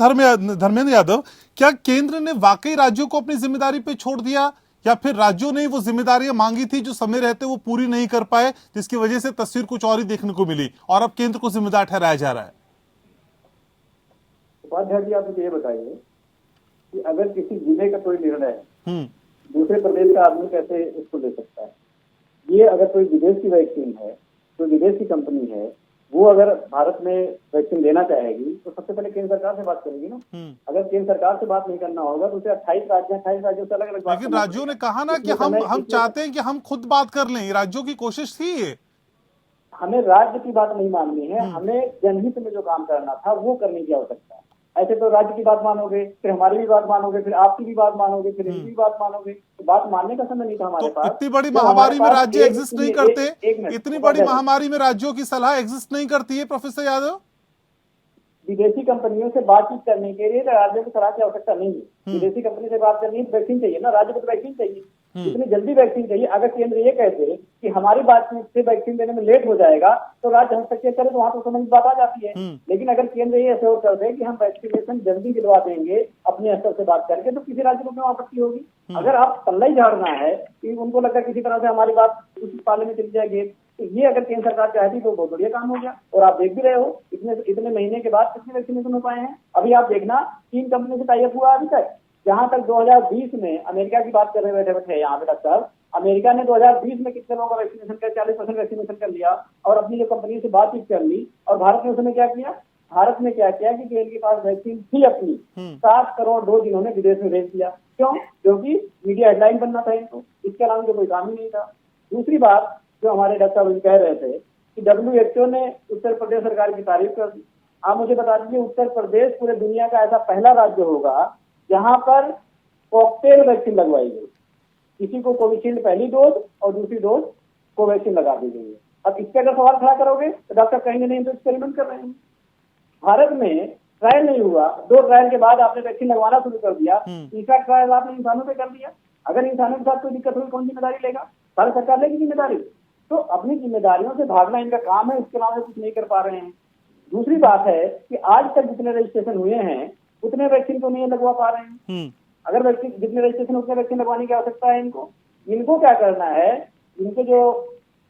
धर्मेंद्र यादव, क्या केंद्र ने वाकई राज्यों को अपनी जिम्मेदारी पे छोड़ दिया, या फिर राज्यों ने वो जिम्मेदारियां मांगी थी जो समय रहते वो पूरी नहीं कर पाए, जिसकी वजह से तस्वीर कुछ और ही देखने को मिली, और अब केंद्र को जिम्मेदार ठहराया जा रहा है? उपाध्याय जी, आप मुझे ये बताइए कि अगर किसी जिले का कोई निर्णय दूसरे प्रदेश का आदमी कैसे इसको ले सकता है? ये अगर कोई विदेश की वैक्सीन है, कोई विदेश की कंपनी है, वो अगर भारत में वैक्सीन देना चाहेगी तो सबसे पहले केंद्र सरकार से बात करेगी ना। अगर केंद्र सरकार से बात नहीं करना होगा तो उसे 28 राज्यों से अलग अलग बात। लेकिन राज्यों ने कहा ना कि हम चाहते हैं कि हम खुद बात कर लें। राज्यों की कोशिश थी ये। हमें राज्य की बात नहीं माननी है, हमें जनहित में जो काम करना था वो करने की आवश्यकता है। ऐसे तो राज्य की बात मानोगे, फिर हमारी भी बात मानोगे, फिर आपकी भी बात मानोगे, फिर इनकी भी बात मानोगे। तो बात मानने का समय नहीं था हमारे पास। इतनी बड़ी महामारी में राज्य एग्जिस्ट नहीं करते, इतनी बड़ी महामारी में राज्यों की सलाह एग्जिस्ट नहीं करती है प्रोफेसर यादव। विदेशी कंपनियों से बातचीत करने के लिए राज्यों की सलाह की आवश्यकता नहीं है। विदेशी कंपनी से बात करनी है तो वैक्सीन चाहिए ना, राज्य को तो वैक्सीन चाहिए। इतनी जल्दी वैक्सीन चाहिए। अगर केंद्र ये कहते कि हमारी बात से वैक्सीन देने में लेट हो जाएगा तो राज्य हस्तक्षेप करे तो वहां तो समझ बात आ जाती है। लेकिन अगर केंद्र ये एश्योर कर दे कि हम वैक्सीनेशन जल्दी दिलवा देंगे अपने स्तर से बात करके, तो किसी राज्य को क्यों आपत्ति होगी। अगर आप पल्ला ही झाड़ना है कि उनको लगता है किसी तरह से हमारी बात उसी पाले में चली जाएगी, तो ये अगर केंद्र सरकार चाहती तो बहुत बढ़िया काम हो गया। और आप देख भी रहे हो इतने महीने के बाद कितने वैक्सीनेशन हो पाए हैं। अभी आप देखना 3 कंपनी से टाई अप हुआ अभी तक। जहां तक 2020 में अमेरिका की बात कर रहे बैठे यहाँ पे डॉक्टर, अमेरिका ने 2020 में कितने लोगों का वैक्सीनेशन कर 40% वैक्सीनेशन कर लिया और अपनी जो कंपनी से बातचीत कर ली। और भारत ने उसमें क्या किया, भारत ने क्या किया कि इनके पास वैक्सीन थी अपनी, 7 करोड़ डोज इन्होंने विदेश में भेज दिया। क्यों? क्योंकि मीडिया हेडलाइन बनना था इनको, इसके अलावा तो कोई काम ही नहीं था। दूसरी बात जो हमारे डॉक्टर कह रहे थे कि WHO ने उत्तर प्रदेश सरकार की तारीफ कर दी। आप मुझे बता दीजिए, उत्तर प्रदेश पूरे दुनिया का ऐसा पहला राज्य होगा जहां पर कॉकटेल वैक्सीन लगवाई गई। किसी को कोविशील्ड पहली डोज और दूसरी डोज कोवैक्सीन लगा दी गई है। अब इसका अगर सवाल खड़ा करोगे तो डॉक्टर कहेंगे नहीं तो एक्सपेरिमेंट कर रहे हैं। भारत में ट्रायल नहीं हुआ, 2 ट्रायल के बाद आपने वैक्सीन लगवाना शुरू कर दिया, तीसरा ट्रायल आपने इंसानों पे कर दिया। अगर इंसानों के साथ कोई दिक्कत हुई कौन जिम्मेदारी लेगा? भारत सरकार लेगी जिम्मेदारी। तो अपनी जिम्मेदारियों से भागना इनका काम है, इसके अलावा कुछ नहीं कर पा रहे हैं। दूसरी बात है कि आज तक जितने रजिस्ट्रेशन हुए हैं उतने वैक्सीन तो नहीं लगवा पा रहे हैं। अगर वैक्सीन जितने रजिस्ट्रेशन उतने वैक्सीन लगवाने की आवश्यकता है इनको क्या करना है, इनको जो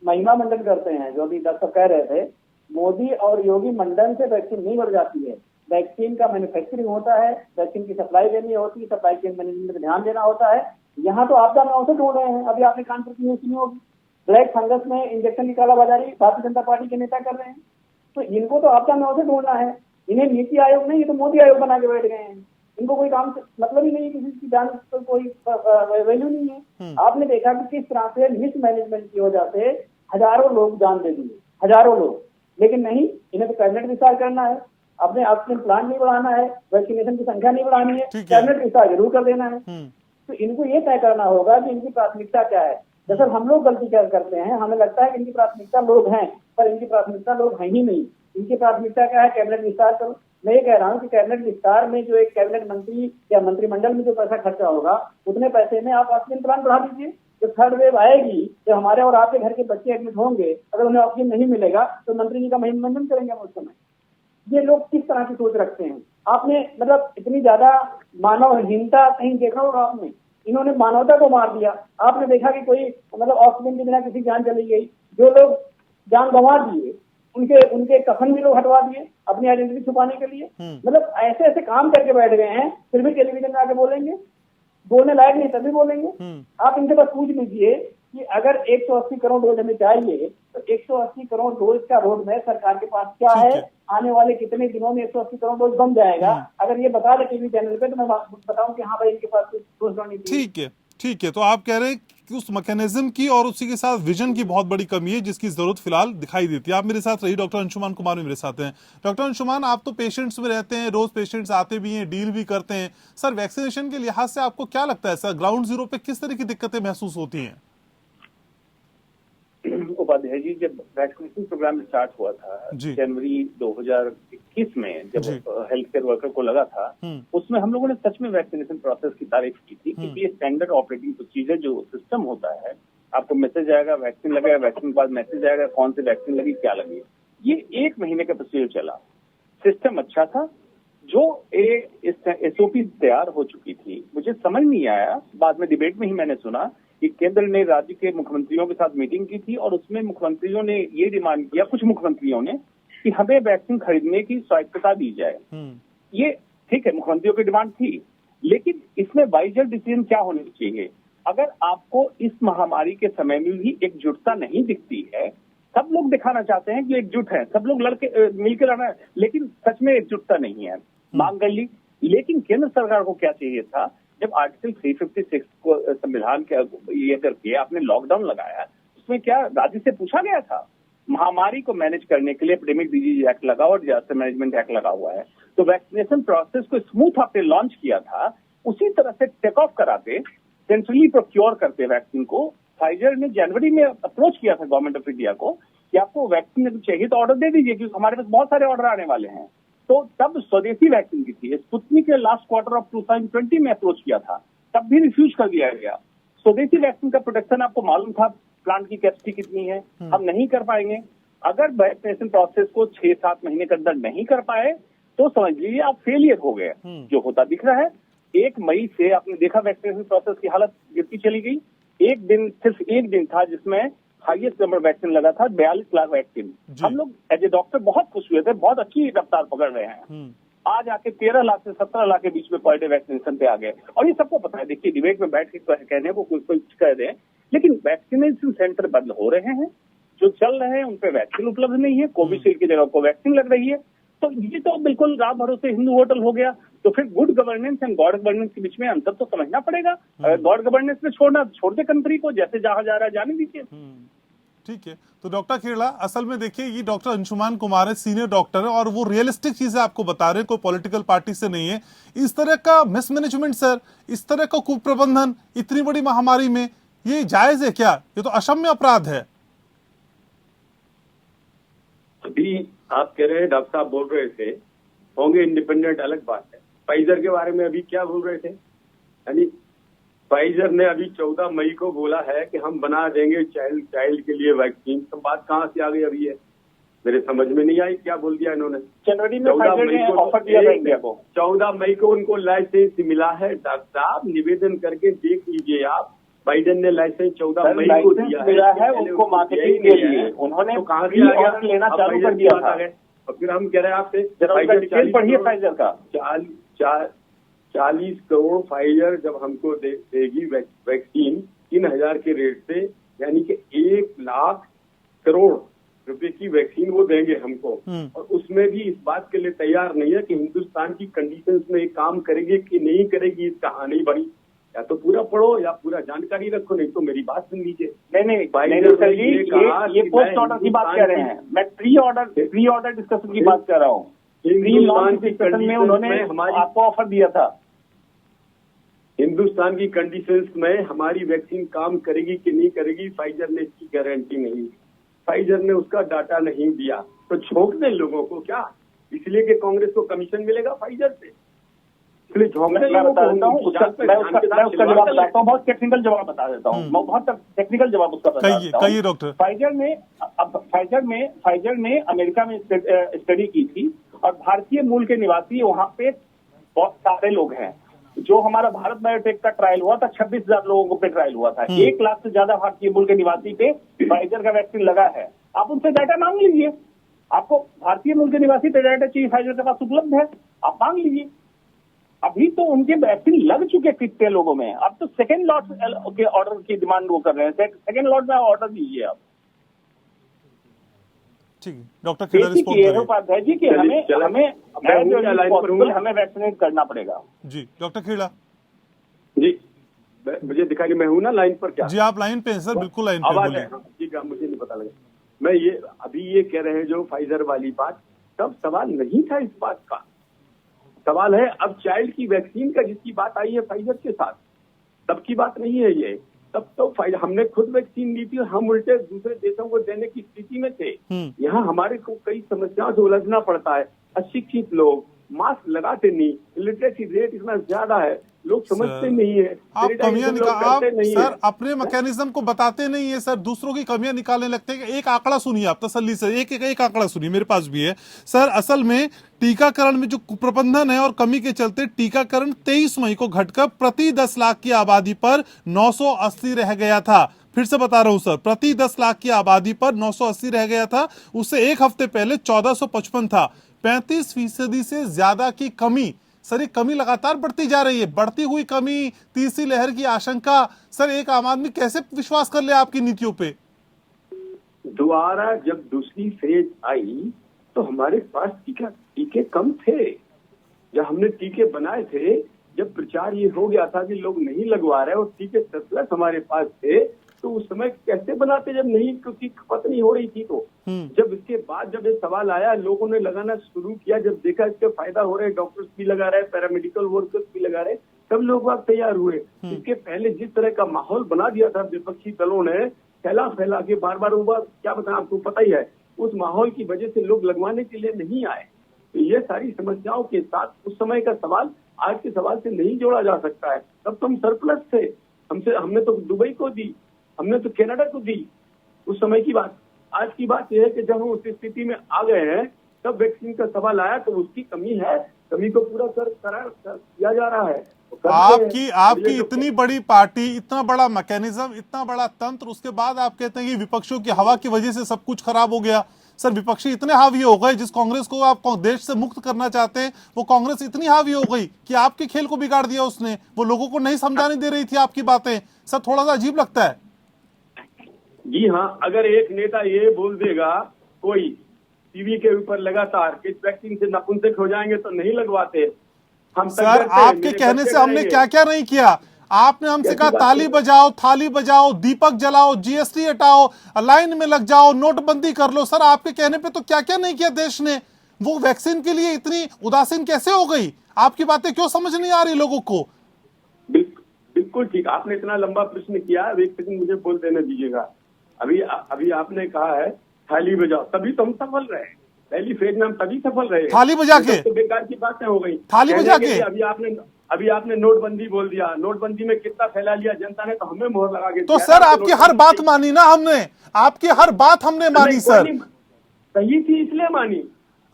महिमा मंडन करते हैं, जो अभी डॉक्टर कह रहे थे, मोदी और योगी मंडन से वैक्सीन नहीं बढ़ जाती है। वैक्सीन का मैन्युफैक्चरिंग होता है, वैक्सीन की सप्लाई देनी होती है, सप्लाई चेन मैनेजमेंट में ध्यान देना होता है। यहाँ तो आपदा में औसत ढूंढ रहे हैं। अभी आपने कानपुर की न्यूज सुनी होगी, ब्लैक फंगस में इंजेक्शन की कालाबाजारी भारतीय जनता पार्टी के नेता कर रहे हैं। तो इनको तो आपदा में औसत ढूंढना है। इन्हें नीति आयोग नहीं, ये तो मोदी आयोग बना के बैठ गए हैं। इनको कोई काम मतलब ही नहीं है, किसी की जान तो कोई वैल्यू नहीं है। आपने देखा कि किस तरह से मिसमैनेजमेंट की वजह से हजारों लोग जान दे दिए, हजारों लोग। लेकिन नहीं, इन्हें तो कैबिनेट विस्तार करना है, अपने ऑक्सीजन प्लांट नहीं बढ़ाना है, वैक्सीनेशन की संख्या नहीं बढ़ानी है, कैबिनेट विस्तार जरूर कर देना है। तो इनको ये तय करना होगा कि इनकी प्राथमिकता क्या है। दरअसल हम लोग गलती क्या करते हैं, हमें लगता है कि इनकी प्राथमिकता लोग हैं, पर इनकी प्राथमिकता लोग हैं ही नहीं। इनकी प्राथमिकता क्या है? कैबिनेट विस्तार करो। मैं ये कह रहा हूँ कि कैबिनेट विस्तार में जो एक कैबिनेट मंत्री या मंत्रिमंडल में जो पैसा खर्चा होगा, उतने पैसे में आप ऑक्सीजन प्लांट बढ़ा दीजिए। जो थर्ड वेव आएगी, जो हमारे और आपके घर के बच्चे एडमिट होंगे, अगर उन्हें ऑक्सीजन नहीं मिलेगा तो मंत्री जी का महिमामंडन करेंगे हम उस समय। ये लोग किस तरह की सोच रखते हैं? आपने मतलब इतनी ज्यादा मानवहीनता कहीं देखा होगा आपने। इन्होंने मानवता को मार दिया। आपने देखा कि कोई मतलब ऑक्सीजन के बिना किसी जान चली गई, जो लोग जान गंवा दिए उनके कफन भी लोग हटवा दिए अपनी आइडेंटिटी छुपाने के लिए। मतलब ऐसे ऐसे काम करके बैठ गए हैं, फिर भी टेलीविजन में आके बोलेंगे, बोलने लायक नहीं तभी बोलेंगे। आप इनसे बस पूछ लीजिए कि अगर 180 करोड़ डोज हमें चाहिए तो 180 करोड़ डोज का रोड मैप सरकार के पास क्या है? आने वाले कितने दिनों में 180 करोड़ डोज बन जाएगा? अगर ये बता दे टीवी चैनल पे तो मैं बताऊं कि हाँ भाई इनके पास कुछ डोज रणनीति। ठीक है। तो आप कह रहे हैं कि उस मैकेनिज्म की और उसी के साथ विजन की बहुत बड़ी कमी है जिसकी जरूरत फिलहाल दिखाई देती है। आप मेरे साथ रही, डॉक्टर अंशुमान कुमार भी मेरे साथ हैं। डॉक्टर अंशुमान, आप तो पेशेंट्स में रहते हैं, रोज पेशेंट्स आते भी हैं, डील भी करते हैं। सर, वैक्सीनेशन के लिहाज से आपको क्या लगता है, सर ग्राउंड जीरो पे किस तरह की दिक्कतें महसूस होती हैं? उपाध्याय जी, जब वैक्सीनेशन प्रोग्राम स्टार्ट हुआ था जनवरी 2021 में, जब हेल्थ केयर वर्कर को लगा था, उसमें हम लोगों ने सच में वैक्सीनेशन प्रोसेस की तारीफ की थी कि ये स्टैंडर्ड ऑपरेटिंग प्रोसीजर जो सिस्टम होता है, आपको मैसेज आएगा, वैक्सीन लगेगा, वैक्सीन के बाद मैसेज आएगा कौन सी वैक्सीन लगी, क्या लगी। ये 1 महीने का प्रोसीजर चला, सिस्टम अच्छा था, जो SOP तैयार हो चुकी थी। मुझे समझ नहीं आया, बाद में डिबेट में ही मैंने सुना कि केंद्र ने राज्य के मुख्यमंत्रियों के साथ मीटिंग की थी और उसमें मुख्यमंत्रियों ने ये डिमांड किया, कुछ मुख्यमंत्रियों ने, कि हमें वैक्सीन खरीदने की स्वायत्तता दी जाए। ये ठीक है, मुख्यमंत्रियों की डिमांड थी, लेकिन इसमें वाइजर डिसीजन क्या होने चाहिए? अगर आपको इस महामारी के समय में भी एकजुटता नहीं दिखती है, सब लोग दिखाना चाहते हैं कि एकजुट है, सब लोग लड़के मिलकर लड़ना है, लेकिन सच में एकजुटता नहीं है, मांग कर ली। लेकिन केंद्र सरकार को क्या चाहिए था, जब आर्टिकल 356 को संविधान के ये करके आपने लॉकडाउन लगाया, उसमें क्या राज्य से पूछा गया था? महामारी को मैनेज करने के लिए एपिडेमिक डिजीज एक्ट लगा और डिजास्टर मैनेजमेंट एक्ट लगा हुआ है। तो वैक्सीनेशन प्रोसेस को स्मूथ आपने लॉन्च किया था, उसी तरह से टेक ऑफ कराते, सेंट्रली प्रोक्योर करते वैक्सीन को। फाइजर ने जनवरी में अप्रोच किया था गवर्नमेंट ऑफ इंडिया को कि आपको वैक्सीन चाहिए तो ऑर्डर दे दीजिए, क्योंकि हमारे पास बहुत सारे ऑर्डर आने वाले हैं। तो तब स्वदेशी वैक्सीन की थी, स्पुतनिक के लास्ट क्वार्टर ऑफ 2020 में अप्रोच किया था, तब भी रिफ्यूज कर दिया गया। स्वदेशी वैक्सीन का प्रोडक्शन आपको मालूम था, प्लांट की कैपेसिटी कितनी है, हम नहीं कर पाएंगे। अगर वैक्सीनेशन प्रोसेस को 6-7 महीने के अंदर नहीं कर पाए तो समझ लीजिए आप फेलियर हो गए। जो होता दिख रहा है, 1 मई से आपने देखा वैक्सीनेशन प्रोसेस की हालत गिरती चली गई। सिर्फ एक दिन था जिसमें हाईएस्ट नंबर वैक्सीन लगा था, 42 लाख वैक्सीन। हम लोग एज ए डॉक्टर बहुत खुश हुए थे, बहुत अच्छी रफ्तार पकड़ रहे हैं। आज आके 13 लाख से 17 लाख के बीच में पर डे वैक्सीनेशन पे आ गए, और ये सबको पता है। देखिए, डिबेट में बैठ के कहने को कोई कह दे, लेकिन वैक्सीनेशन सेंटर बंद हो रहे हैं, जो चल रहे हैं उन पे वैक्सीन उपलब्ध नहीं है, कोविशील्ड की जगह को वैक्सीन लग रही है। तो ये तो बिल्कुल राम भरोसे हिंदू होटल हो गया। तो फिर good governance and God governance के बीच में अंतर तो समझना पड़ेगा। गॉड गवर्नेंस में छोड़ दे कंट्री को, जैसे जहां जा रहा है जाने दीजिए। ठीक है। तो डॉक्टर खेड़ा, असल में देखिए ये डॉक्टर अंशुमान कुमार है, सीनियर डॉक्टर है, और वो रियलिस्टिक चीजें आपको बता रहे हैं, कोई पॉलिटिकल पार्टी से नहीं है। इस तरह का मिसमैनेजमेंट सर, इस तरह का कुप्रबंधन इतनी बड़ी महामारी में, ये जायज है क्या? ये तो अक्षम्य अपराध है। अभी आप कह रहे हैं, डॉक्टर साहब बोल रहे थे होंगे इंडिपेंडेंट, अलग बात है। फाइजर के बारे में अभी क्या बोल रहे थे? यानी फाइजर ने अभी 14 मई को बोला है कि हम बना देंगे चाइल्ड के लिए वैक्सीन। तो बात कहाँ से आ गई अभी है? मेरे समझ में नहीं आई, क्या बोल दिया इन्होंने। जनवरी में फाइजर ने ऑफर दिया था इंडिया को। 14 मई को उनको लाइसेंस मिला है। डॉक्टर साहब निवेदन करके देख लीजिए आप, बाइडेन ने लाइसेंस 14 मई को दिया है उनको मार्केटिंग के लिए। उन्होंने तो कहाँ से ऑर्डर लेना चालू कर दिया था। और फिर हम कह रहे हैं आपसे पढ़िए फाइजर का 40 करोड़ फाइजर जब हमको देगी वैक्सीन 3000 के रेट से, यानी कि 1 लाख करोड़ रुपए की वैक्सीन वो देंगे हमको। और उसमें भी इस बात के लिए तैयार नहीं है कि हिंदुस्तान की कंडीशंस में ये काम करेगी कि नहीं करेगी। इस कहानी बड़ी, या तो पूरा पढ़ो या पूरा जानकारी रखो, नहीं तो मेरी बात सुन लीजिए। नहीं सर जी, ये पोस्ट ऑर्डर की बात कर रहे हैं, मैं प्री ऑर्डर डिस्कशन की बात कर रहा हूँ। प्री लॉन्च डिस्कशन में उन्होंने आपको ऑफर दिया था। हिंदुस्तान की कंडीशंस में हमारी वैक्सीन काम करेगी कि नहीं करेगी, फाइजर ने इसकी गारंटी नहीं दी। फाइजर ने उसका डाटा नहीं दिया, तो झोंक दें लोगों को क्या? इसलिए कि कांग्रेस को कमीशन मिलेगा फाइजर से, इसलिए झोंक दें लोगों को। मैं उसका जवाब बताता हूँ, बहुत टेक्निकल जवाब बता देता हूँ, बहुत टेक्निकल जवाब उसका बता देता हूँ। डॉक्टर, फाइजर ने अमेरिका में स्टडी की थी, और भारतीय मूल के निवासी वहाँ पे बहुत सारे लोग हैं। जो हमारा भारत बायोटेक का ट्रायल हुआ था, 26,000 लोगों पे ट्रायल हुआ था। 1 लाख से ज्यादा भारतीय मूल के निवासी पे फाइजर का वैक्सीन लगा है। आप उनसे डाटा मांग लीजिए, आपको भारतीय मूल के निवासी पे डाटा चाहिए, फाइजर के पास उपलब्ध है, आप मांग लीजिए। अभी तो उनके वैक्सीन लग चुके कितने लोगों में, अब तो सेकेंड लॉट के ऑर्डर की डिमांड वो कर रहे हैं। सेकेंड लॉट में ऑर्डर दीजिए आप। ठीक है डॉक्टर खेड़ा, उपाध्याय जी कि हमें वैक्सीनेट करना पड़ेगा। जी डॉक्टर खेड़ा जी, मुझे दिखाई मैं हूँ ना लाइन पर? क्या जी आप लाइन पे हैं सर? बिल्कुल लाइन पे बोलिए। ठीक है, मुझे नहीं पता लगा। मैं ये अभी कह रहे हैं जो फाइजर वाली बात, तब सवाल नहीं था इस बात का। सवाल है अब चाइल्ड की वैक्सीन का, जिसकी बात आई है फाइजर के साथ, तब की बात नहीं है ये। तब तो हमने खुद वैक्सीन ली थी और हम उल्टे दूसरे देशों को देने की स्थिति में थे। यहाँ हमारे को कई समस्याओं से उलझना पड़ता है। अशिक्षित लोग मास्क लगाते नहीं, लिटरेसी रेट इतना ज्यादा है, लोग समझते नहीं है। आप कमियां आप सर अपने मैकेनिज्म को बताते नहीं है सर, दूसरों की कमियां निकालने लगते हैं। एक आंकड़ा सुनिए आप तसल्ली से, एक आंकड़ा सुनिए, मेरे पास भी है सर। असल में टीकाकरण में जो कुप्रबंधन है और कमी के चलते टीकाकरण 23 मई को घटकर प्रति 10 लाख की आबादी पर 980 रह गया था। फिर से बता रहा हूं सर, प्रति 10 लाख की आबादी पर 980 रह गया था। उससे एक हफ्ते पहले 1455 था। 35% से ज्यादा की कमी। सर ये कमी लगातार बढ़ती जा रही है, बढ़ती हुई कमी, तीसरी लहर की आशंका। सर एक आम आदमी कैसे विश्वास कर ले आपकी नीतियों पे? दोबारा जब दूसरी फेज आई तो हमारे पास टीके कम थे। जब हमने टीके बनाए थे, जब प्रचार ये हो गया था कि लोग नहीं लगवा रहे और टीके सरप्लस हमारे पास थे, तो उस समय कैसे बनाते जब नहीं, क्योंकि खपत नहीं हो रही थी। तो जब इसके बाद जब ये सवाल आया, लोगों ने लगाना शुरू किया, जब देखा इसके फायदा हो रहे, डॉक्टर्स भी लगा रहे, पैरामेडिकल वर्कर्स भी लगा रहे, सब लोग आप तैयार हुए। इसके पहले जिस तरह का माहौल बना दिया था विपक्षी दलों ने, फैला के बार क्या बताएं, आपको पता ही है, उस माहौल की वजह से लोग लगवाने के लिए नहीं आए। तो ये सारी समस्याओं के साथ उस समय का सवाल आज के सवाल से नहीं जोड़ा जा सकता है। तब तो हम सरप्लस थे, हमने तो दुबई को दी, हमने तो कनाडा को दी उस समय की बात। आज की बात यह है कि जब हम उस स्थिति में आ गए हैं तब वैक्सीन का सवाल आया, तो उसकी कमी है, कमी को पूरा किया जा रहा है। आपकी इतनी बड़ी पार्टी, इतना बड़ा मैकेनिज्म, इतना बड़ा तंत्र, उसके बाद आप कहते हैं कि विपक्षों की हवा की वजह से सब कुछ खराब हो गया। सर, विपक्षी इतने हावी हो गए, जिस कांग्रेस को आप देश से मुक्त करना चाहते हैं वो कांग्रेस इतनी हावी हो गई कि आपके खेल को बिगाड़ दिया उसने। वो लोगों को नहीं समझाने दे रही थी आपकी बातें। सर, थोड़ा सा अजीब लगता है। जी हाँ, अगर एक नेता ये बोल देगा कोई टीवी के ऊपर लगातार कि इस वैक्सीन से नपुंसक हो जाएंगे तो नहीं लगवाते। हम सर, आपके कहने से हमने क्या क्या नहीं किया। आपने हमसे कहा ताली बजाओ, थाली बजाओ, दीपक जलाओ, जीएसटी हटाओ, लाइन में लग जाओ, नोटबंदी कर लो। सर, आपके कहने पे तो क्या क्या नहीं किया देश ने। वो वैक्सीन के लिए इतनी उदासीन कैसे हो गई? आपकी बातें क्यों समझ नहीं आ रही लोगों को? बिल्कुल ठीक, आपने इतना लंबा प्रश्न किया। अब एक सेकंड मुझे बोल देने दीजिएगा। अभी आपने कहा है थाली बजाओ, तभी तो हम सफल रहे। पहली फेज में हम तभी सफल रहे। थाली बजा के तो बेकार की बातें हो गई। थाली बजा के अभी आपने नोटबंदी बोल दिया। नोटबंदी में कितना फैला लिया जनता ने, तो हमें मोहर लगा के। तो सर, आपकी हर बात मानी ना हमने, आपकी हर बात हमने मानी सर। सही थी इसलिए मानी।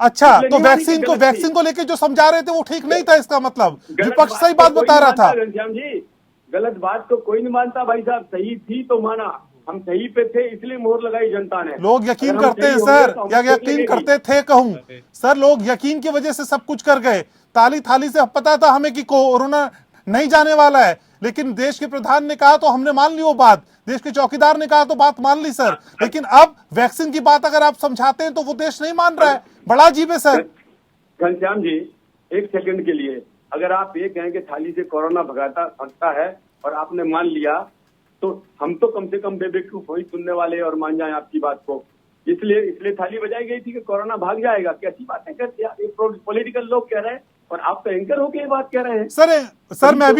अच्छा, तो वैक्सीन को लेके जो समझा रहे थे वो ठीक नहीं था, इसका मतलब विपक्ष सही बात बता रहा था। घनश्याम जी, गलत बात को कोई नहीं मानता भाई साहब। सही थी तो माना, हम सही पे थे इसलिए मोहर लगाई जनता ने। लोग यकीन करते हैं सर, या यकीन करते थे कहूं सर, लोग यकीन की वजह से सब कुछ कर गए। ताली थाली से पता था हमें कि कोरोना नहीं जाने वाला है, लेकिन देश के प्रधान ने कहा तो हमने मान ली वो बात, देश के चौकीदार ने कहा तो बात मान ली सर। लेकिन अब वैक्सीन की बात अगर आप समझाते हैं तो वो देश नहीं मान रहा है। बड़ा अजीब है सर। घनश्याम जी, एक सेकंड के लिए अगर आप ये कहें कि थाली से कोरोना भगाता है और आपने मान लिया, तो हम तो कम से कम बेवकूफ हो ही सुनने वाले और मान जाएं आपकी बात को। इसलिए थाली बजाई गई थी कि कोरोना भाग जाएगा। कैसी बातें करते हैं, पॉलिटिकल लोग कह रहे हैं और आप तो एंकर होकर ये बात कह रहे हैं। सर मैं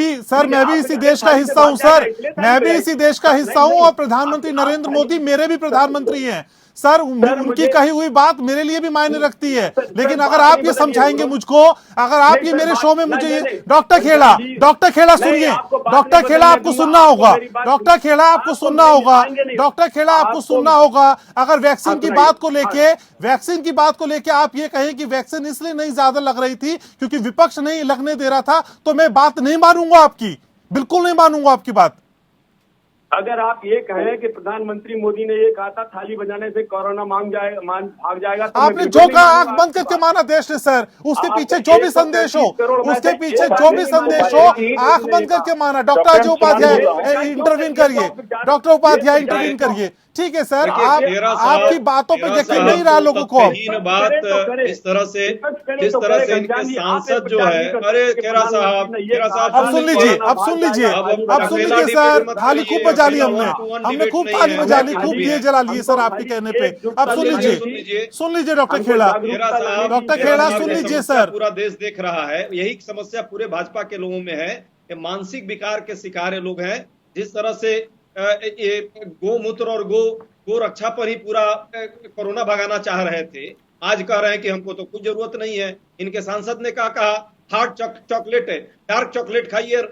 भी इसी देश का हिस्सा हूं सर, मैं भी इसी देश का हिस्सा हूं और प्रधानमंत्री नरेंद्र मोदी मेरे भी प्रधानमंत्री हैं सर। उनकी कही हुई बात मेरे लिए भी मायने रखती है। लेकिन अगर आप ये समझाएंगे मुझको, अगर आप ये मेरे शो में मुझे ये डॉक्टर खेड़ा सुनिए, डॉक्टर खेड़ा आपको सुनना होगा, डॉक्टर खेड़ा आपको सुनना होगा, डॉक्टर खेड़ा आपको सुनना होगा। अगर वैक्सीन की बात को लेके आप ये कहें कि वैक्सीन इसलिए नहीं ज्यादा लग रही थी क्योंकि विपक्ष नहीं लगने दे रहा था, तो मैं बात नहीं मानूंगा आपकी, बिल्कुल नहीं मानूंगा आपकी बात। अगर आप ये कहें कि प्रधानमंत्री मोदी ने ये कहा था थाली बजाने से कोरोना भाग जाएगा, तो आपने जो कहा आंख बंद करके माना देश ने सर। उसके पीछे जो भी संदेश हो, आंख बंद करके माना। डॉक्टर अजय उपाध्याय इंटरवीन करिए, डॉक्टर उपाध्याय इंटरवीन करिए। ठीक है सर, आपकी बातों पे यकीन नहीं रहा लोगों को। बात इस तरह से इनके सांसद जो है, अरे खेड़ा साहब अब सुन लीजिए सर, थाली खूब बजा ली हमने खूब थाली बजा ली, खूब दिए जला लिए सर आपके कहने पे। अब सुन लीजिए डॉक्टर खेड़ा सुन लीजिए सर। पूरा देश देख रहा है, यही समस्या पूरे भाजपा के लोगों में है कि मानसिक विकार के शिकार लोग हैं। जिस तरह से ये गोमूत्र और गो रक्षा पर ही पूरा कोरोना भगाना चाह रहे थे, आज कह रहे हैं कि हमको तो कुछ जरूरत नहीं है। इनके सांसद ने कहा हार्ड चॉकलेट है, डार्क चॉकलेट खाइए,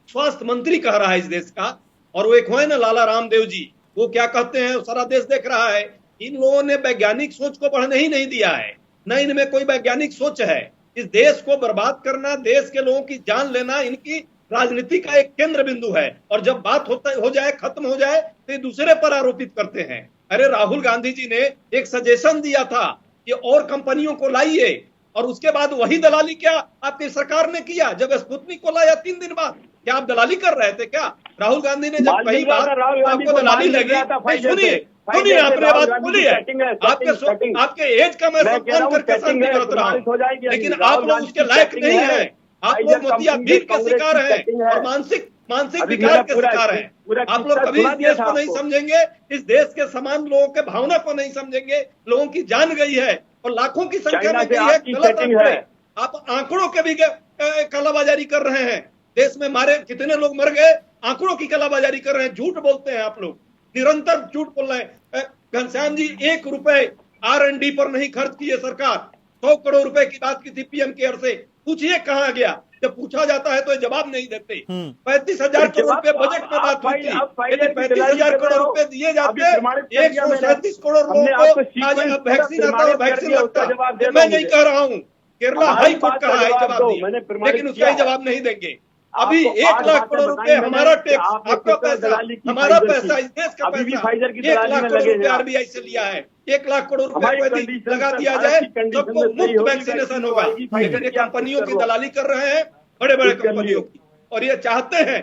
स्वास्थ्य मंत्री कह रहा है इस देश का। और वो एक है ना लाला रामदेव जी, वो क्या कहते हैं, सारा देश देख रहा है। इन लोगों ने वैज्ञानिक सोच को बढ़ने ही नहीं दिया है, न इनमें कोई वैज्ञानिक सोच है। इस देश को बर्बाद करना, देश के लोगों की जान लेना इनकी राजनीति का एक केंद्र बिंदु है। और जब बात हो जाए, खत्म हो जाए, तो ये दूसरे पर आरोपित करते हैं। अरे राहुल गांधी जी ने एक सजेशन दिया था कि और कंपनियों को लाइए, और उसके बाद वही दलाली क्या आपकी सरकार ने किया जब स्पुतनिक को लाया 3 दिन बाद? क्या आप दलाली कर रहे थे क्या? राहुल गांधी ने जब कही बात आपको दलाली लगी, सुनिए आपने बात बोली है, आपके एज का मैं सम्मान करके शांति करत रहा हूं, लेकिन आप लोग उसके लायक नहीं है। आप लोग मोतियाबिंद के शिकार हैं और मानसिक विकार के शिकार हैं। आप लोग कभी इस देश को नहीं समझेंगे, इस देश के समान लोगों के भावना को नहीं समझेंगे। लोगों की जान गई है और लाखों की संख्या में गई है। गलत आंकड़े, आप आंकड़ों के भी कालाबाजारी कर रहे हैं। देश में मारे कितने लोग मर गए, आंकड़ों की कालाबाजारी कर रहे हैं, झूठ बोलते हैं आप लोग, निरंतर झूठ बोल रहे हैं। घनश्याम जी, 1 रुपए R&D पर नहीं खर्च किए सरकार, 100 करोड़ रुपए की बात की थी पीएम केयर से, पूछिए कहाँ गया? जब पूछा जाता है तो ये जवाब नहीं देते। 35,000 करोड़ रुपए बजट में बात हुई थी, यदि 35,000 करोड़ रुपए दिए जाते 137 करोड़ लोगों को आज वैक्सीन आता है, वैक्सीन लगता है। मैं नहीं कह रहा हूँ, केरला हाई कोर्ट कहा है जवाब दिया, लेकिन उसका ही जवाब नहीं देंगे। अभी 1 लाख करोड़ रुपए हमारा टैक्स, आपका पैसा, हमारा पैसा, इस देश का पैसा 1 लाख करोड़ रुपए आरबीआई से लिया है। 1 लाख करोड़ रुपए लगा दिया जाए, सबको मुफ्त वैक्सीनेशन होगा। लेकिन ये कंपनियों की दलाली कर रहे हैं, बड़े बड़े कंपनियों की, और ये चाहते हैं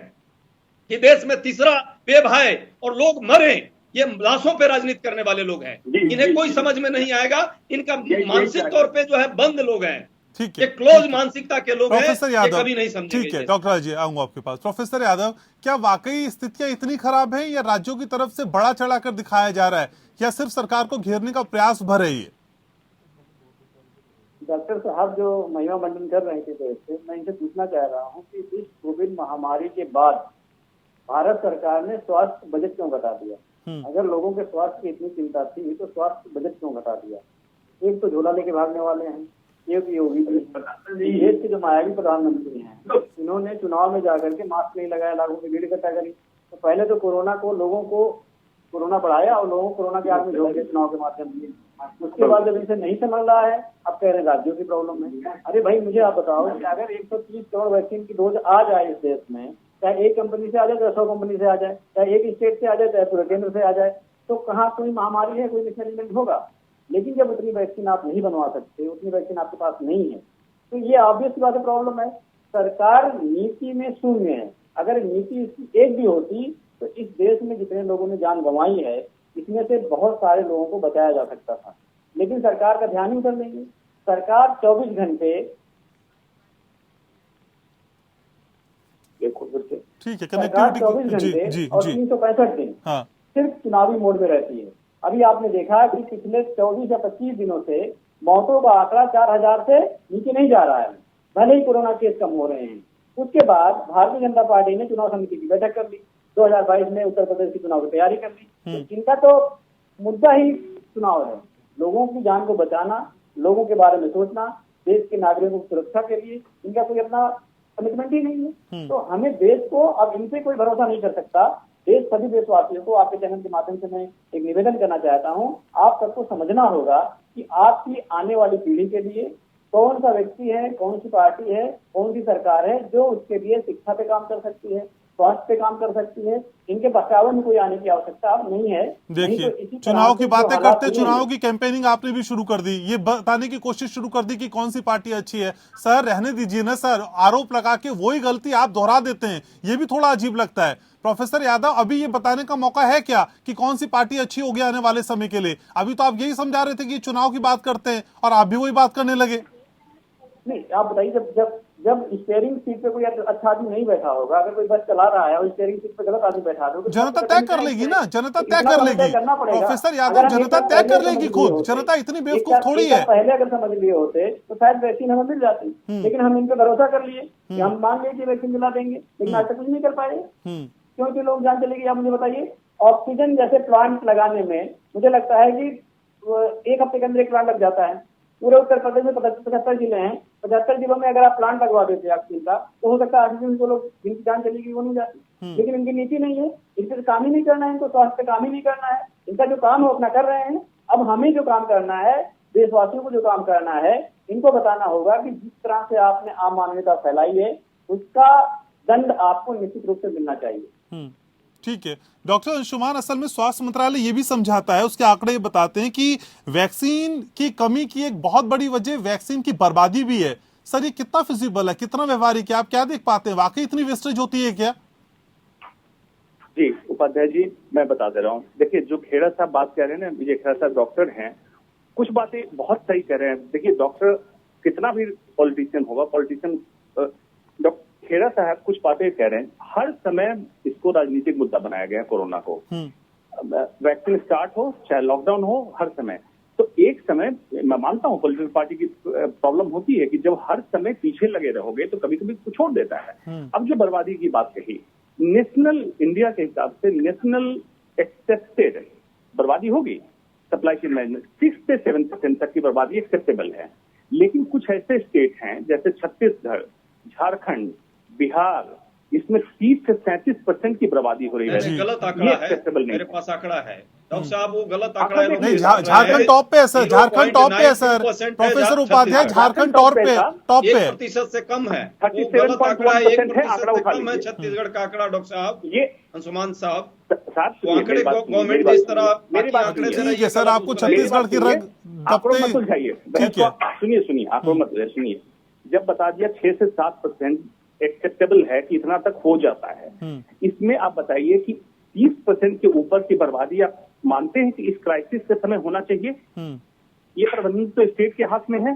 कि देश में तीसरा वेव आए और लोग मरे। ये लाशों पे राजनीति करने वाले लोग हैं, इन्हें कोई समझ में नहीं आएगा। इनका मानसिक तौर पे जो है बंद लोग हैं, ठीक ये क्लोज मानसिकता के लोग हैं, प्रोफेसर ये यादव, कभी नहीं समझेंगे। ठीक है डॉक्टर अजय, आऊंगा आपके पास। प्रोफेसर यादव, क्या वाकई स्थितियां इतनी खराब है या राज्यों की तरफ से बड़ा चढ़ाकर दिखाया जा रहा है, या सिर्फ सरकार को घेरने का प्रयास भर रही है? डॉक्टर साहब जो महिमा मंडन कर रहे थे देश से, मैं इनसे पूछना चाह रहा हूँ कि इस कोविड महामारी के बाद भारत सरकार ने स्वास्थ्य बजट क्यों घटा दिया? अगर लोगों के स्वास्थ्य की इतनी चिंता थी तो स्वास्थ्य बजट क्यों घटा दिया? एक तो झोला लेके भागने वाले हैं, एक योगी जी, देश के जो मायावी प्रधानमंत्री हैं, इन्होंने चुनाव में जाकर के मास्क नहीं लगाया, लोगों की भीड़ इकट्ठा करी। तो पहले तो कोरोना को लोगों को कोरोना बढ़ाया और लोगों को कोरोना के आग में झोंक दिया चुनाव के माध्यम से। उसके बाद जब इनसे नहीं संभल रहा है, अब कह रहे हैं राज्यों की प्रॉब्लम है। अरे भाई मुझे आप बताओ कि अगर 130 करोड़ वैक्सीन की डोज आ जाए इस देश में, चाहे एक कंपनी से आ जाए, चाहे 100 कंपनी से आ जाए, चाहे एक स्टेट से आ जाए, चाहे पूरे केंद्र से आ जाए, तो कहाँ कोई महामारी है, कोई मिसमैनेजमेंट होगा? लेकिन जब उतनी वैक्सीन आप नहीं बनवा सकते, उतनी वैक्सीन आपके पास नहीं है, तो ये ऑब्वियस बात है, प्रॉब्लम है। सरकार नीति में शून्य है। अगर नीति इसकी एक भी होती तो इस देश में जितने लोगों ने जान गंवाई है, इसमें से बहुत सारे लोगों को बचाया जा सकता था। लेकिन सरकार का ध्यान ही उधर नहीं है। सरकार 24 घंटे, देखो फिर से, ठीक है, सरकार 24 घंटे और 365 दिन सिर्फ चुनावी मोड में रहती है। अभी आपने देखा कि पिछले 24 या 25 दिनों से मौतों का आंकड़ा 4000 से नीचे नहीं जा रहा है, भले ही कोरोना केस कम हो रहे हैं। उसके बाद भारतीय जनता पार्टी ने चुनाव समिति की बैठक कर ली, 2022 में उत्तर प्रदेश की चुनाव की तैयारी कर ली। तो इनका तो मुद्दा ही चुनाव है, लोगों की जान को बचाना, लोगों के बारे में सोचना, देश के नागरिकों की सुरक्षा के लिए इनका कोई अपना कमिटमेंट ही नहीं है। तो हमें देश को अब इनसे कोई भरोसा नहीं कर सकता। देश सभी देशवासियों को आपके चैनल के माध्यम से मैं एक निवेदन करना चाहता हूं, आप सबको समझना होगा कि आपकी आने वाली पीढ़ी के लिए कौन सा व्यक्ति है, कौन सी पार्टी है, कौन सी सरकार है जो उसके लिए शिक्षा पे काम कर सकती है, स्वास्थ्य पे काम कर सकती है। इनके बचाव में कोई आने की आवश्यकता अब नहीं है। देखिए, चुनाव की बातें करते, चुनाव की कैंपेनिंग आपने भी शुरू कर दी, ये बताने की कोशिश शुरू कर दी कि कौन सी पार्टी अच्छी है। सर रहने दीजिए ना सर, आरोप लगा के वही गलती आप दोहरा देते हैं, ये भी थोड़ा अजीब लगता है। प्रोफेसर यादव, अभी ये बताने का मौका है क्या कि कौन सी पार्टी अच्छी होगी आने वाले समय के लिए? अभी तो आप यही समझा रहे थे कि चुनाव की बात करते हैं और आप भी वही बात करने लगे। नहीं, आप बताइए, जब स्टीयरिंग सीट पे कोई अच्छा आदमी नहीं बैठा होगा, अगर कोई बस चला रहा है और स्टीयरिंग सीट पे गलत आदमी बैठा दो, जनता तय कर लेगी ना, जनता तय कर लेगी। प्रोफेसर यादव, जनता तय कर लेगी खुद, जनता इतनी बेवकूफ थोड़ी है। पहले अगर समझ लिए होते तो शायद वैक्सीन हमें मिल जाती, लेकिन हम इन पे भरोसा कर लिए कि हम मान लिए कि वैक्सीन दिला देंगे, लेकिन आज तक कुछ नहीं कर पाए। क्योंकि लोग जान चलेगी। आप मुझे बताइए, ऑक्सीजन जैसे प्लांट लगाने में मुझे लगता है कि 1 हफ्ते के अंदर एक प्लांट लग जाता है। पूरे उत्तर प्रदेश में 75 जिले हैं, 75 जिलों में अगर आप प्लांट लगवा देते ऑक्सीजन का, तो हो सकता है ऑक्सीजन को लोग जिनकी जान चलेगी वो नहीं जाती। लेकिन इनकी नीति नहीं है, इनसे काम ही नहीं करना है, इनको स्वास्थ्य पे काम ही नहीं करना है। इनका जो काम है अपना कर रहे हैं। अब हमें जो काम करना है, देशवासियों को जो काम करना है, इनको बताना होगा कि जिस तरह से आपने आम मानवता फैलाई है, उसका दंड आपको निश्चित रूप से मिलना चाहिए। ठीक है डॉक्टर अंशुमान, असल में स्वास्थ्य मंत्रालय ये भी समझाता है, उसके आंकड़े बताते हैं कि वैक्सीन की कमी की एक बहुत बड़ी वजह वैक्सीन की बर्बादी भी है। सर ये कितना फिजिबल है, कितना व्यवहारिक है, आप क्या देख पाते हैं, वाकई इतनी वेस्टेज होती है क्या? जी उपाध्याय जी, मैं बता दे रहा हूँ। देखिए, जो खेड़ा साहब बात कह रहे हैं ना, विजय खेड़ा साहब डॉक्टर हैं, कुछ बातें बहुत सही कह रहे हैं। देखिए, डॉक्टर कितना भी पॉलिटिशियन होगा, पॉलिटिशियन डॉक्टर खेड़ा साहब कुछ बातें कह रहे हैं। हर समय इसको राजनीतिक मुद्दा बनाया गया है, कोरोना को। वैक्सीन स्टार्ट हो चाहे लॉकडाउन हो, हर समय। तो एक समय मैं मानता हूँ पॉलिटिकल पार्टी की प्रॉब्लम होती है कि जब हर समय पीछे लगे रहोगे तो कभी कभी कुछ छोड़ देता है। अब जो बर्बादी की बात कही, नेशनल इंडिया के हिसाब से नेशनल एक्सेप्टेड बर्बादी होगी, सप्लाई चेन मैनेजमेंट 6 से 7% तक की बर्बादी एक्सेप्टेबल है। लेकिन कुछ ऐसे स्टेट हैं जैसे छत्तीसगढ़, झारखंड, बिहार, इसमें 30 से 37% की बर्बादी हो रही है। नहीं, गलत ये आंकड़ा है, acceptable नहीं मेरे है। पास आंकड़ा है डॉक्टर साहब, वो गलत आंकड़ा है। नहीं, झारखंड टॉप पे है सर, झारखंड टॉप पे है sir, professor Upadhyay Jharkhand top पे टॉप पे है। 1% से कम है, वो 37.1% गलत आंकड़ा है, 1% आंकड़ा से उठा कम है लीजिए। छत्तीसगढ़ का आंकड़ा। डॉक्टर साहब, ये अंशुमान साहब, साहब वो सुनिए, आंकड़े मेरी बात सुनिए, गवर्नमेंट मेरी जिस बात तरह सुनिए, मेरी बाकी बात आंकड़े सुनिए। दे रही ठीक है सर, आपको गलत उस तरह छत्तीसगढ़ की रग आंकड़ों दबते मत सुलझाइए, ठीक है। सुनिए आंकड़ों मत सुनिए। जब बता दिया 6 से 7% एक्सेप्टेबल है कि इतना तक हो जाता है, इसमें आप बताइए कि 30% के ऊपर की बर्बादी आप मानते हैं कि इस क्राइसिस के समय होना चाहिए? ये प्रबंधन तो स्टेट के हाथ में है।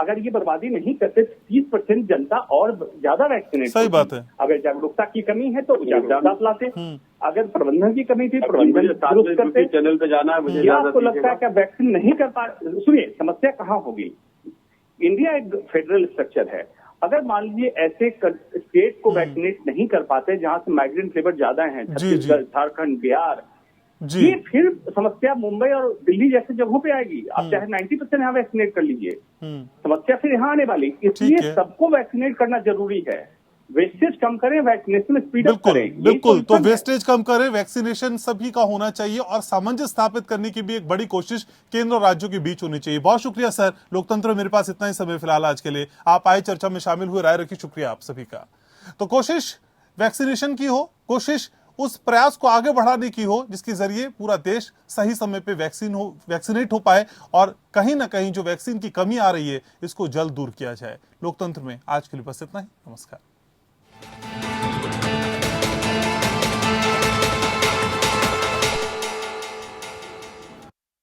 अगर ये बर्बादी नहीं करते 30% जनता और ज्यादा वैक्सीनेट, सही बात है। अगर जागरूकता की कमी है तो जागरूकता लाते, अगर प्रबंधन की कमी थी प्रबंधन दुरुस्त करते। चैनल पे जाना है मुझे, क्या आपको लगता है कि वैक्सीन नहीं कर पा? सुनिए, समस्या कहाँ होगी? इंडिया एक फेडरल स्ट्रक्चर है। अगर मान लीजिए ऐसे स्टेट को वैक्सीनेट नहीं कर पाते जहां से माइग्रेंट लेबर ज्यादा है, छत्तीसगढ़, झारखंड, बिहार, ये फिर समस्या मुंबई और दिल्ली जैसे जगहों पे आएगी। आप चाहे 90% यहाँ वैक्सीनेट कर लीजिए, समस्या फिर यहाँ आने वाली। इसलिए सबको वैक्सीनेट करना जरूरी है। वेस्टेज कम करें, वैक्सीनेशन स्पीड अप करें। बिल्कुल, तो वेस्टेज कम करें, वैक्सीनेशन सभी का होना चाहिए और सामंजस्य स्थापित करने की भी एक बड़ी कोशिश केंद्र और राज्यों के बीच होनी चाहिए। बहुत शुक्रिया सर, लोकतंत्र में मेरे पास इतना ही समय फिलहाल आज के लिए। आप आए, चर्चा में शामिल हुए, राय रखी, शुक्रिया आप सभी का। तो कोशिश वैक्सीनेशन की हो, कोशिश उस प्रयास को आगे बढ़ाने की हो जिसके जरिए पूरा देश सही समय पे वैक्सीनेट हो पाए और कहीं ना कहीं जो वैक्सीन की कमी आ रही है इसको जल्द दूर किया जाए। लोकतंत्र में आज के लिए बस इतना ही। नमस्कार।